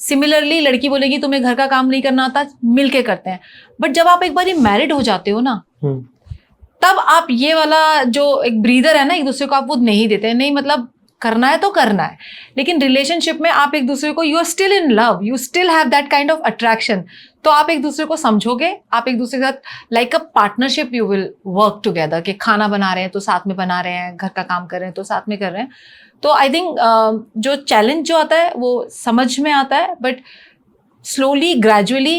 सिमिलरली लड़की बोलेगी तुम्हें घर का काम नहीं करना आता, मिलके करते हैं। बट जब आप एक बार मैरिड हो जाते हो ना, तब आप ये वाला जो एक ब्रीदर है ना एक दूसरे को, आप वो नहीं देते हैं। नहीं मतलब करना है तो करना है, लेकिन रिलेशनशिप में आप एक दूसरे को, you are still in love, you still have that kind of attraction. तो आप एक दूसरे को समझोगे, आप एक दूसरे के साथ like a partnership you will work together. कि खाना बना रहे हैं तो साथ में बना रहे हैं, घर का काम कर रहे हैं तो साथ में कर रहे हैं। तो आई थिंक जो चैलेंज जो आता है वो समझ में आता है, but slowly gradually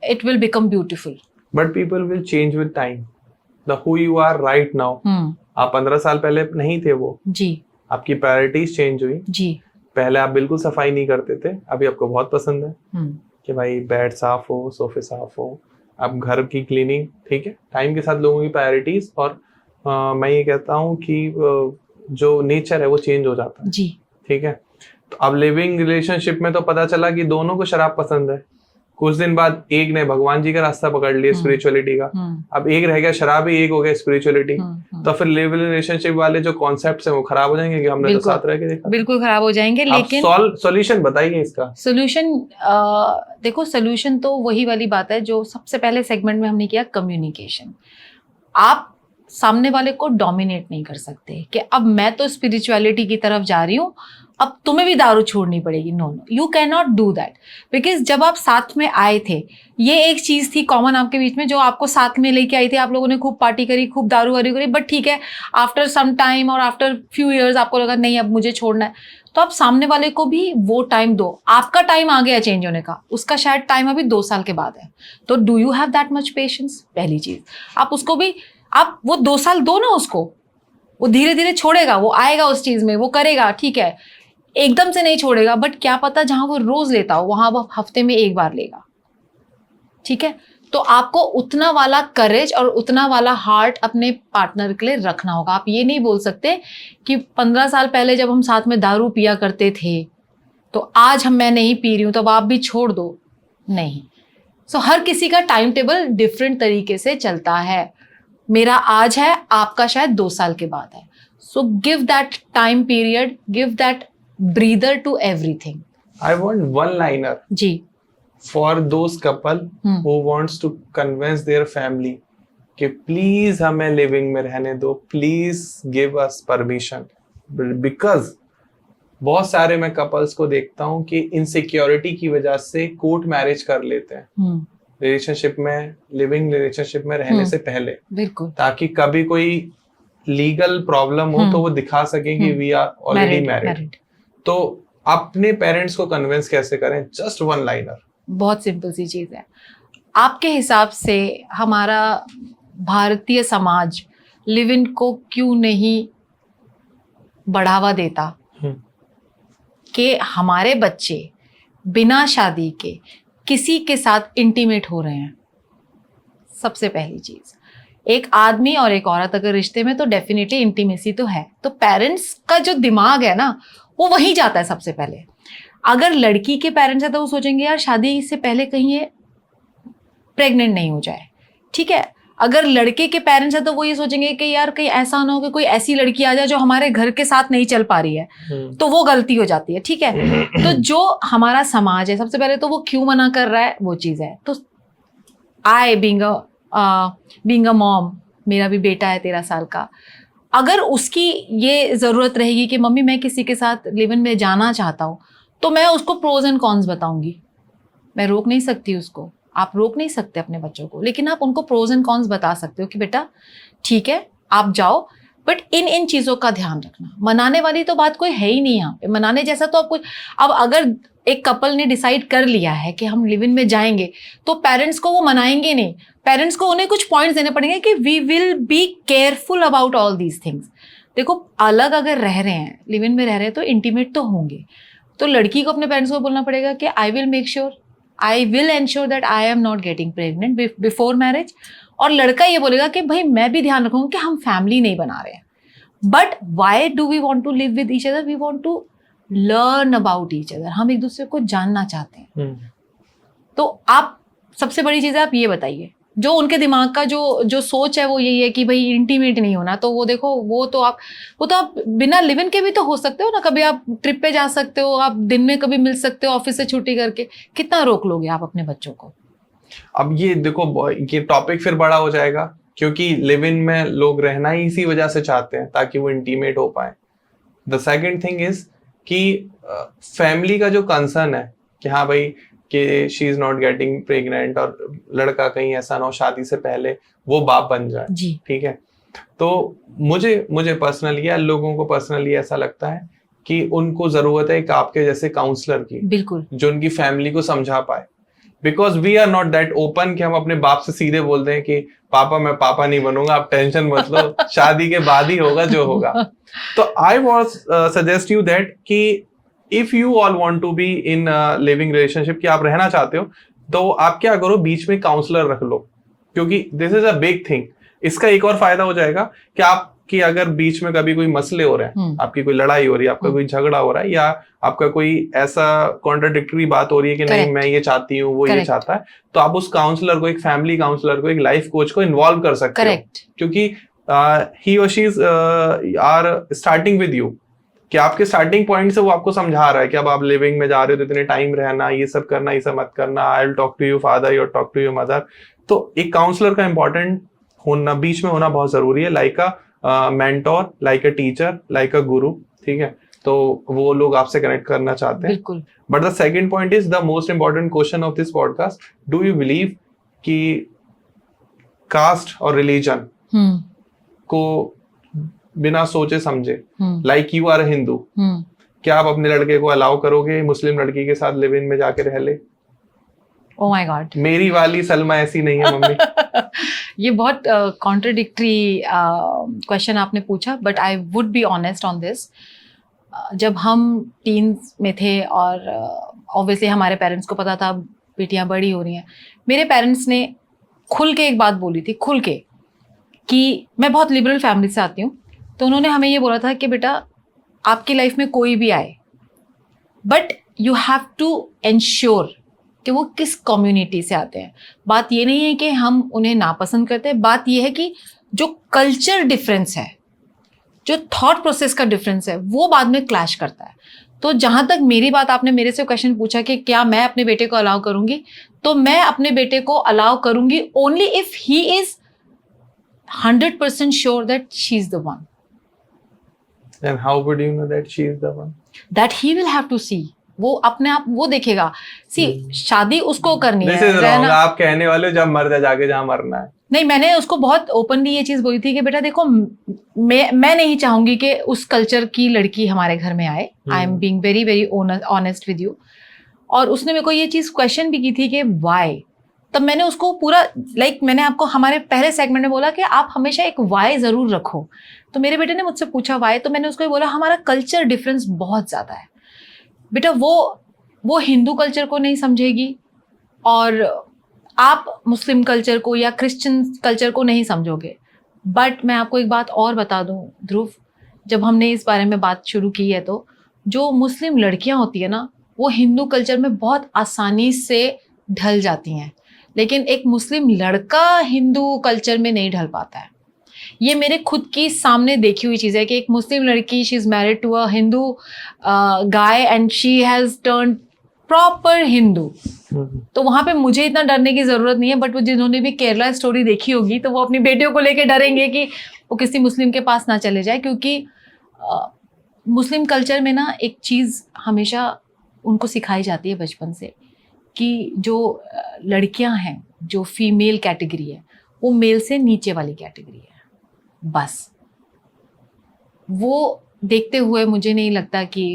it will become beautiful. But people will change with time. The who you are right now, आप 15 साल पहले नहीं थे वो जी, आपकी प्रायोरिटीज चेंज हुई जी। पहले आप बिल्कुल सफाई नहीं करते थे, अभी आपको बहुत पसंद है कि भाई बेड साफ हो, सोफे साफ हो, अब घर की क्लीनिंग। ठीक है, टाइम के साथ लोगों की प्रायोरिटीज और मैं ये कहता हूँ कि जो नेचर है वो चेंज हो जाता है जी। ठीक है, तो अब लिविंग रिलेशनशिप में तो पता चला कि दोनों को शराब पसंद है। कुछ दिन बाद एक ने भगवान जी का रास्ता पकड़ लिया स्पिरिचुअलिटी का, अब एक रह गया शराबी, एक हो गया स्पिरिचुअलिटी। तो फिर लिव इन रिलेशनशिप वाले जो कॉन्सेप्ट्स हैं वो खराब हो जाएंगे कि हमने तो साथ रह के देखा। बिल्कुल खराब हो जाएंगे। लेकिन सॉल्यूशन बताइए इसका। सॉल्यूशन देखो, सॉल्यूशन तो वही वाली बात है जो सबसे पहले सेगमेंट में हमने किया, कम्युनिकेशन। आप सामने वाले को डोमिनेट नहीं कर सकते कि अब मैं तो स्पिरिचुअलिटी की तरफ जा रही हूँ अब तुम्हें भी दारू छोड़नी पड़ेगी। No no, you can not do that, because जब आप साथ में आए थे, ये एक चीज थी कॉमन आपके बीच में जो आपको साथ में लेके आई थी, आप लोगों ने खूब पार्टी करी, खूब दारू वारू करी, बट ठीक है, आफ्टर सम टाइम और आफ्टर फ्यू ईयर्स आपको लगा नहीं अब मुझे छोड़ना है, तो आप सामने वाले को भी वो टाइम दो। आपका टाइम आ गया चेंज होने का, उसका शायद टाइम अभी 2 साल के बाद है, तो do you have that much patience? पहली चीज, आप उसको भी, आप वो 2 साल दो ना उसको, वो धीरे धीरे छोड़ेगा, वो आएगा उस चीज में, वो करेगा, ठीक है, एकदम से नहीं छोड़ेगा, बट क्या पता जहां वो रोज लेता हो वहां वो हफ्ते में 1 बार लेगा, ठीक है? तो आपको उतना वाला करेज और उतना वाला हार्ट अपने पार्टनर के लिए रखना होगा। आप ये नहीं बोल सकते कि 15 साल पहले जब हम साथ में दारू पिया करते थे तो आज मैं नहीं पी रही हूं तो अब आप भी छोड़ दो, नहीं। सो हर किसी का टाइम टेबल डिफरेंट तरीके से चलता है। मेरा आज है, आपका शायद 2 साल के बाद है। So give that time period, give that breather to everything. I want one liner जी, for those couple who wants to convince their family कि प्लीज हमें लिविंग में रहने दो, please give us permission, because बहुत सारे मैं कपल्स को देखता हूँ कि इनसिक्योरिटी की वजह से कोर्ट मैरिज कर लेते हैं रिलेशनशिप में, लिविंग रिलेशनशिप में रहने से पहले, बिल्कुल, ताकि कभी कोई लीगल प्रॉब्लम हो तो वो दिखा सके कि वी आर ऑलरेडी मैरिड। तो अपने पेरेंट्स को कन्विंस कैसे करें? Just one liner. बहुत सिंपल सी चीज है। आपके हिसाब से हमारा भारतीय समाज लिव इन को क्यों नहीं बढ़ावा देता कि हमारे बच्चे बिना शादी के किसी के साथ इंटीमेट हो रहे हैं? सबसे पहली चीज, एक आदमी और एक औरत अगर रिश्ते में, तो डेफिनेटली इंटीमेसी तो है, तो पेरेंट्स का जो दिमाग है ना वो वहीं जाता है सबसे पहले। अगर लड़की के पेरेंट्स है तो वो सोचेंगे यार शादी से पहले कहीं ये प्रेग्नेंट नहीं हो जाए, ठीक है। अगर लड़के के पेरेंट्स है तो वो ये सोचेंगे कि यार कहीं ऐसा ना हो कि कोई ऐसी लड़की आ जाए जो हमारे घर के साथ नहीं चल पा रही है, तो वो गलती हो जाती है, ठीक है। तो जो हमारा समाज है सबसे पहले तो वो क्यों मना कर रहा है वो चीज है। तो आई बीइंग अ मॉम, मेरा भी बेटा है 13 साल का, अगर उसकी ये जरूरत रहेगी कि मम्मी मैं किसी के साथ लिव इन में जाना चाहता हूँ, तो मैं उसको प्रोज एंड कॉन्स बताऊंगी। मैं रोक नहीं सकती उसको, आप रोक नहीं सकते अपने बच्चों को, लेकिन आप उनको प्रोज एंड कॉन्स बता सकते हो कि बेटा ठीक है आप जाओ, बट इन चीजों का ध्यान रखना। मनाने वाली तो बात कोई है ही नहीं यहाँ पे, मनाने जैसा तो आप कुछ, अब अगर एक कपल ने डिसाइड कर लिया है कि हम लिव इन में जाएंगे तो पेरेंट्स को वो मनाएंगे नहीं, पेरेंट्स को उन्हें कुछ पॉइंट्स देने पड़ेंगे कि we will be careful about all these things. देखो अलग अगर रह रहे हैं, लिव इन में रह रहे हैं, तो इंटीमेट तो होंगे, तो लड़की को अपने पेरेंट्स को बोलना पड़ेगा कि I will make sure, I will ensure that I am not getting pregnant before marriage. और लड़का ये बोलेगा कि भाई मैं भी ध्यान रखूंगा कि हम फैमिली नहीं बना रहे हैं, but why do we want to live with each other? We want to learn about each other, हम एक दूसरे को जानना चाहते हैं। तो आप सबसे बड़ी चीज है आप ये बताइए, जो उनके दिमाग का जो सोच है वो यही है कि भाई इंटीमेट नहीं होना, तो वो देखो वो तो आप बिना लिव इन के भी तो हो सकते हो ना, कभी आप ट्रिप पे जा सकते हो, आप दिन में कभी मिल सकते हो ऑफिस से छुट्टी करके, कितना रोक लोगे आप अपने बच्चों को? अब ये देखो ये टॉपिक फिर बड़ा हो जाएगा, क्योंकि लिव इन में लोग रहना ही इसी वजह से चाहते हैं ताकि वो इंटीमेट हो पाए। द सेकंड थिंग इज कि फैमिली का जो कंसर्न है कि हाँ भाई कि she is not getting pregnant, और लड़का कहीं ऐसा ना हो शादी से पहले वो बाप बन जाए, ठीक है। तो मुझे पर्सनली या लोगों को पर्सनली ऐसा लगता है कि उनको जरूरत है एक आपके जैसे काउंसलर की, बिल्कुल, जो उनकी फैमिली को समझा पाए। Because we are not that open कि हम अपने बाप से सीधे बोलते हैं कि पापा मैं पापा नहीं बनूंगा, आप टेंशन मत लो, शादी के बाद ही होगा जो होगा। तो I was suggest you that कि if you all want to be in living relationship, कि आप रहना चाहते हो, तो आप क्या करो बीच में काउंसलर रख लो, क्योंकि this is a big thing. इसका एक और फायदा हो जाएगा कि आपकी अगर बीच में कभी कोई मसले हो रहे हैं, आपकी कोई लड़ाई हो रही है, आपका कोई झगड़ा हो रहा है, या आपका कोई ऐसा कॉन्ट्राडिक्टरी बात हो रही है कि नहीं मैं ये चाहती हूँ वो ये चाहता है, तो आप उस काउंसलर को, एक फैमिली काउंसलर को, एक लाइफ कोच को इन्वॉल्व कर सकते हो, क्योंकि ही और she are starting with you, कि आपके स्टार्टिंग पॉइंट से वो आपको समझा रहा है कि अब आप लिविंग में जा रहे हो तो इतने टाइम रहना, ये सब करना, ये सब मत करना, I will talk to you father, you talk to your mother. तो एक काउंसलर का इंपॉर्टेंट होना, बीच में होना बहुत जरूरी है, like a mentor, like a teacher, like अ गुरु, ठीक है। तो वो लोग आपसे कनेक्ट करना चाहते हैं. बिल्कुल. But the second point is the most important question of this podcast. Do you believe कि कास्ट और रिलीजन को बिना सोचे समझे, लाइक यू आर हिंदू, क्या आप अपने लड़के को अलाउ करोगे मुस्लिम लड़की के साथ लिव इन में जाके रह ले? Oh my God. मेरी वाली सलमा ऐसी नहीं है मम्मी. ये बहुत कॉन्ट्रडिक्टरी क्वेश्चन आपने पूछा, but I would be honest on this. जब हम टीन्स में थे और ऑब्वियसली हमारे पेरेंट्स को पता था बेटियां बड़ी हो रही हैं, मेरे पेरेंट्स ने खुल के एक बात बोली थी, खुल के, कि मैं बहुत लिबरल फैमिली से आती हूँ, तो उन्होंने हमें ये बोला था कि बेटा आपकी लाइफ में कोई भी आए, but you have to ensure कि वो किस कम्युनिटी से आते हैं. बात ये नहीं है कि हम उन्हें नापसंद करते हैं, बात ये है कि जो कल्चर डिफरेंस है, जो थॉट प्रोसेस का डिफरेंस है, वो बाद में क्लैश करता है. तो जहाँ तक मेरी बात, आपने मेरे से क्वेश्चन पूछा कि क्या मैं अपने बेटे को अलाउ करूंगी, तो मैं अपने बेटे को अलाउ करूंगी only if he is 100% sure that she is the one. Then how would you know that she is the one? That he will have to see. वो अपने आप वो देखेगा. सी शादी उसको करनी This है. is wrong. आप कहने वाले हो जब मर जा जाके जहाँ मरना है. नहीं, मैंने उसको बहुत ओपनली ये चीज बोली थी कि बेटा देखो, मैं नहीं चाहूंगी कि उस कल्चर की लड़की हमारे घर में आए. I am being very very honest with you. और उसने मेरे को ये चीज क्वेश्चन भी की थी कि व्हाई. तब मैंने उसको पूरा मैंने आपको हमारे पहले सेगमेंट में बोला कि आप हमेशा एक वाई जरूर रखो. तो मेरे बेटे ने मुझसे पूछा वाई, तो मैंने उसको बोला हमारा कल्चर डिफरेंस बहुत ज़्यादा है बेटा. वो हिंदू कल्चर को नहीं समझेगी और आप मुस्लिम कल्चर को या क्रिश्चियन कल्चर को नहीं समझोगे. बट मैं आपको एक बात और बता दूं ध्रुव, जब हमने इस बारे में बात शुरू की है, तो जो मुस्लिम लड़कियां होती है ना, वो हिंदू कल्चर में बहुत आसानी से ढल जाती हैं, लेकिन एक मुस्लिम लड़का हिंदू कल्चर में नहीं ढल पाता है. ये मेरे खुद की सामने देखी हुई चीज़ है कि एक मुस्लिम लड़की, she is married to a Hindu guy and she has turn proper Hindu. तो वहाँ पे मुझे इतना डरने की ज़रूरत नहीं है. बट वो जिन्होंने भी केरला स्टोरी देखी होगी, तो वो अपनी बेटियों को लेके डरेंगे कि वो किसी मुस्लिम के पास ना चले जाए, क्योंकि मुस्लिम कल्चर में ना एक चीज़ हमेशा उनको सिखाई जाती है बचपन से, कि जो लड़कियां हैं, जो फीमेल कैटेगरी है, वो मेल से नीचे वाली कैटेगरी है. बस वो देखते हुए मुझे नहीं लगता कि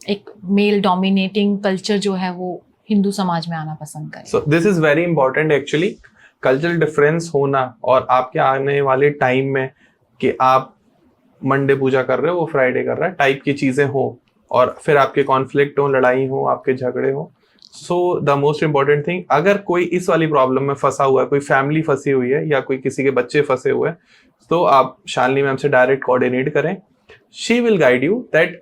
एक मेल डोमिनेटिंग कल्चर जो है वो हिंदू समाज में आना पसंद करे. So this is very important actually, cultural difference होना, और आपके आने वाले टाइम में कि आप मंडे पूजा कर रहे हो, वो फ्राइडे कर रहा है, टाइप की चीजें हो, और फिर आपके कॉन्फ्लिक्ट हो, लड़ाई हो, आपके झगड़े हो. So the most important thing, अगर कोई इस वाली प्रॉब्लम में फंसा हुआ है, कोई फैमिली फंसी हुई है या कोई किसी के बच्चे फंसे हुए हैं, तो आप शालिनी मैम से डायरेक्ट कोऑर्डिनेट करें. She will guide you that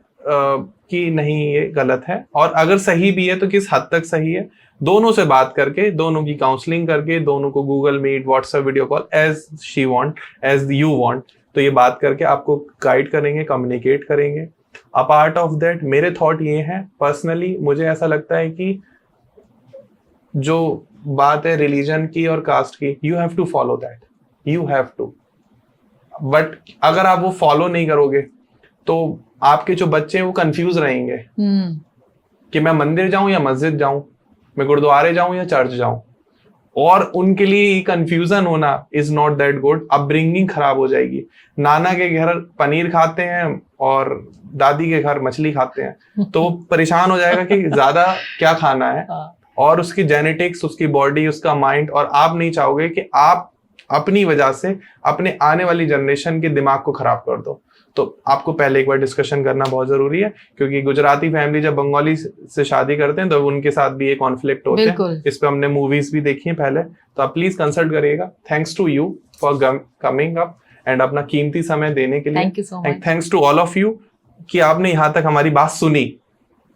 कि नहीं ये गलत है, और अगर सही भी है तो किस हद तक सही है. दोनों से बात करके, दोनों की काउंसलिंग करके, दोनों को Google Meet, WhatsApp video call, as she want, as you want, तो ये बात करके आपको गाइड करेंगे, कम्युनिकेट करेंगे. अपार्ट ऑफ दैट मेरे थॉट ये हैं, पर्सनली मुझे ऐसा लगता है कि जो बात है रिलीजन की और कास्ट की, you have to follow that, you have to. But अगर आप वो फॉलो नहीं करोगे तो आपके जो बच्चे हैं वो कंफ्यूज रहेंगे कि मैं मंदिर जाऊं या मस्जिद जाऊं, मैं गुरुद्वारे जाऊं या चर्च जाऊं. और उनके लिए कंफ्यूजन होना is not that good. Upbringing खराब हो जाएगी. नाना के घर पनीर खाते हैं और दादी के घर मछली खाते हैं, तो वो परेशान हो जाएगा कि ज्यादा क्या खाना है, और उसकी जेनेटिक्स, उसकी बॉडी, उसका माइंड. और आप नहीं चाहोगे कि आप अपनी वजह से अपने आने वाली जनरेशन के दिमाग को खराब कर दो. तो आपको पहले एक बार डिस्कशन करना बहुत जरूरी है, क्योंकि गुजराती फैमिली जब बंगाली से शादी करते हैं तो उनके साथ भी ये कॉन्फ्लिक्ट होते हैं. इस पे हमने मूवीज भी देखी हैं पहले, तो आप प्लीज कंसल्ट करिएगा. Thanks to you for coming up and अपना कीमती समय देने के लिए. Thank you so much. Thanks to all of you कि आपने यहाँ तक हमारी बात सुनी.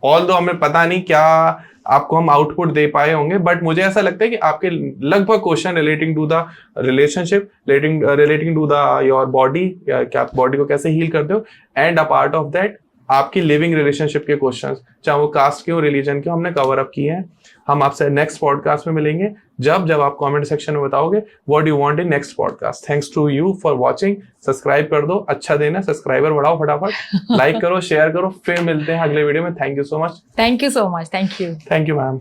ऑल्दो हमें पता नहीं क्या आपको हम आउटपुट दे पाए होंगे, बट मुझे ऐसा लगता है कि आपके लगभग question relating to the relationship, relating to the your body, या क्या आप बॉडी को कैसे हील करते हो, and a part of that आपकी लिविंग रिलेशनशिप के क्वेश्चंस, चाहे वो कास्ट के हो, रिलीजन के हो, हमने कवर अप किए हैं। हम आपसे नेक्स्ट पॉडकास्ट में मिलेंगे जब आप कमेंट सेक्शन में बताओगे what you want in next podcast. Thanks to you for watching. Subscribe कर दो, अच्छा देना, सब्सक्राइबर बढ़ाओ फटाफट, लाइक करो, शेयर करो। फिर मिलते हैं अगले वीडियो में। Thank you so much. Thank you so much. Thank you. Thank you ma'am.